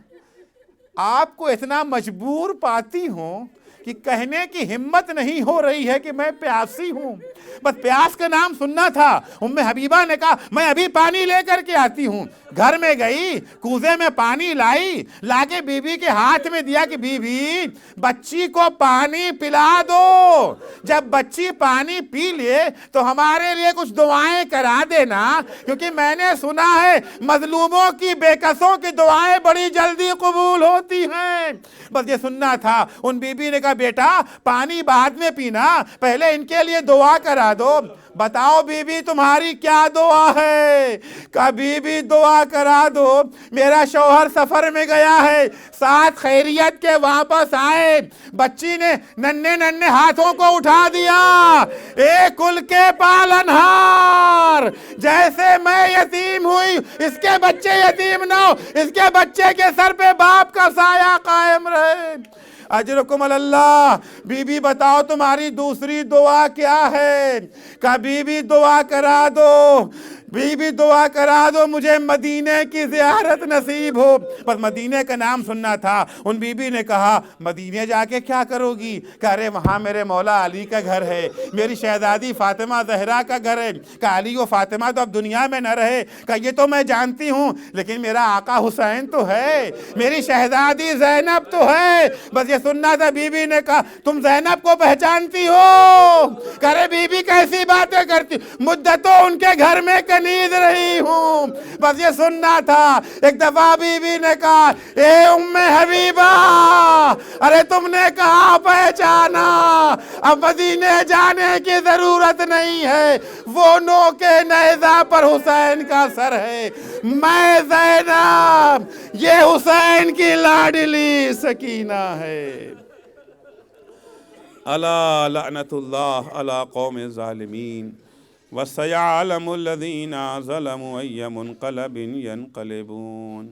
S3: آپ کو اتنا مجبور پاتی ہوں کہ کہنے کی ہمت نہیں ہو رہی ہے کہ میں پیاسی ہوں، بس پیاس کا نام سننا تھا۔ ام حبیبہ نے کہا میں ابھی پانی لے کر کے آتی ہوں۔ گھر میں گئی، کوزے میں پانی لائی، لا کے بی بی کے ہاتھ میں دیا کہ بی بی بچی کو پانی پلا دو، جب بچی پانی پی لے تو ہمارے لیے کچھ دعائیں کرا دینا، کیونکہ میں نے سنا ہے مظلوموں کی، بے کسوں کی دعائیں بڑی جلدی قبول ہوتی ہیں۔ بس یہ سننا تھا۔ ان بی بی نے کہا بیٹا پانی بعد میں پینا، پہلے ان کے لیے دعا کرا دو۔ بتاؤ بی بی تمہاری کیا دعا ہے؟ کہا بی بی دعا کرا دو، میرا شوہر سفر میں گیا ہے، ساتھ خیریت کے واپس آئے، بچی نے ننھے ننھے ہاتھوں کو اٹھا دیا، اے کل کے پالنہار، جیسے میں یتیم ہوئی اس کے بچے یتیم نہ ہو، اس کے بچے کے سر پہ باپ کا سایہ قائم رہے۔ اجرکم اللہ۔ بی بی بتاؤ تمہاری دوسری دعا کیا ہے؟ کہا بی بی دعا کرا دو، بی بی دعا کرا دو مجھے مدینے کی زیارت نصیب ہو۔ بس مدینے کا نام سننا تھا۔ ان بی بی نے کہا مدینے جا کے کیا کرو گی؟ کہا ارے وہاں میرے مولا علی کا گھر ہے، میری شہزادی فاطمہ زہرا کا گھر ہے۔ کہا علی و فاطمہ تو اب دنیا میں نہ رہے۔ کہا یہ تو میں جانتی ہوں، لیکن میرا آقا حسین تو ہے، میری شہزادی زینب تو ہے۔ بس یہ سننا تھا۔ بی بی نے کہا تم زینب کو پہچانتی ہو؟ کہا ارے بی بی کیسی باتیں کرتی، مدتوں ان کے گھر میں کنیز رہی ہوں۔ بس یہ سننا تھا۔ ایک دفعہ بی بی نے کہا اے ام حبیبہ، ارے تم نے کہا پہچانا، اب مدینے جانے کی ضرورت نہیں ہے، وہ نوکے نیزہ پر حسین کا سر ہے، میں زینب، یہ حسین کی لاڈلی سکینہ ہے۔
S2: الا لعنت اللہ علی قوم الظالمین وسیعلم الذین ظلموا ای منقلب ینقلبون۔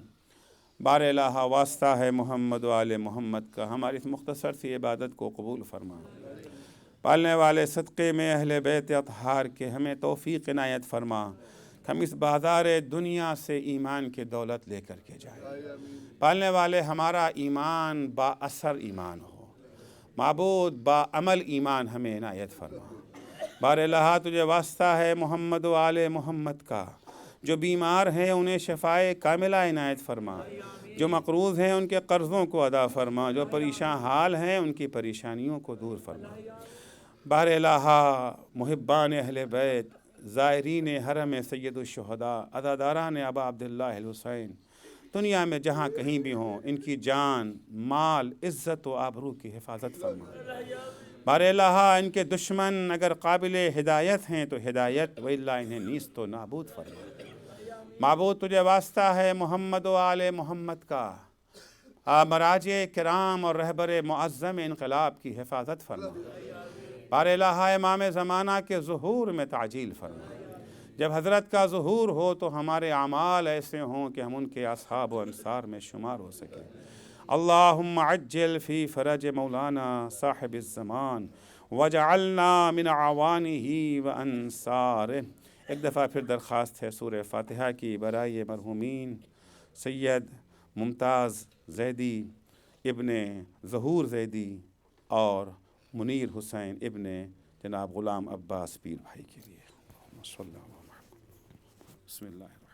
S2: بار الہ واسطہ ہے محمد و آل محمد کا، ہماری اس مختصر سی عبادت کو قبول فرما۔ پالنے والے صدقے میں اہل بیت اطہار کے ہمیں توفیق عنایت فرما، ہم اس بازار دنیا سے ایمان کی دولت لے کر کے جائیں۔ پالنے والے ہمارا ایمان با اثر ایمان ہو، معبود با عمل ایمان ہمیں عنایت فرما۔ بار الہ تجھے واسطہ ہے محمد و آل محمد کا، جو بیمار ہیں انہیں شفائے کاملہ عنایت فرما، جو مقروض ہیں ان کے قرضوں کو ادا فرما، جو پریشان حال ہیں ان کی پریشانیوں کو دور فرما۔ بار الہ محبان اہل بیت، زائرین حرم سید الشہداء، عزاداران ابا عبداللہ الحسین، دنیا میں جہاں کہیں بھی ہوں ان کی جان، مال، عزت و آبرو کی حفاظت فرما۔ بار الہ ان کے دشمن اگر قابل ہدایت ہیں تو ہدایت، وإلا انہیں نیست و نابود فرما۔ معبود تجھے واسطہ ہے محمد و آل محمد کا، مراجع کرام اور رہبر معظم انقلاب کی حفاظت فرما۔ بار الہ امام زمانہ کے ظہور میں تعجیل فرما، جب حضرت کا ظہور ہو تو ہمارے اعمال ایسے ہوں کہ ہم ان کے اصحاب و انصار میں شمار ہو سکیں۔ اللہم عجل فی فرج مولانا صاحب الزمان وجعلنا من اعوانہ و انصارہ۔ ایک دفعہ پھر درخواست ہے سورہ فاتحہ کی برائے مرحومین سید ممتاز زیدی ابن ظہور زیدی اور منیر حسین ابن جناب غلام عباس پیر بھائی کے لیے۔ بسم اللہ الرحمن الرحیم۔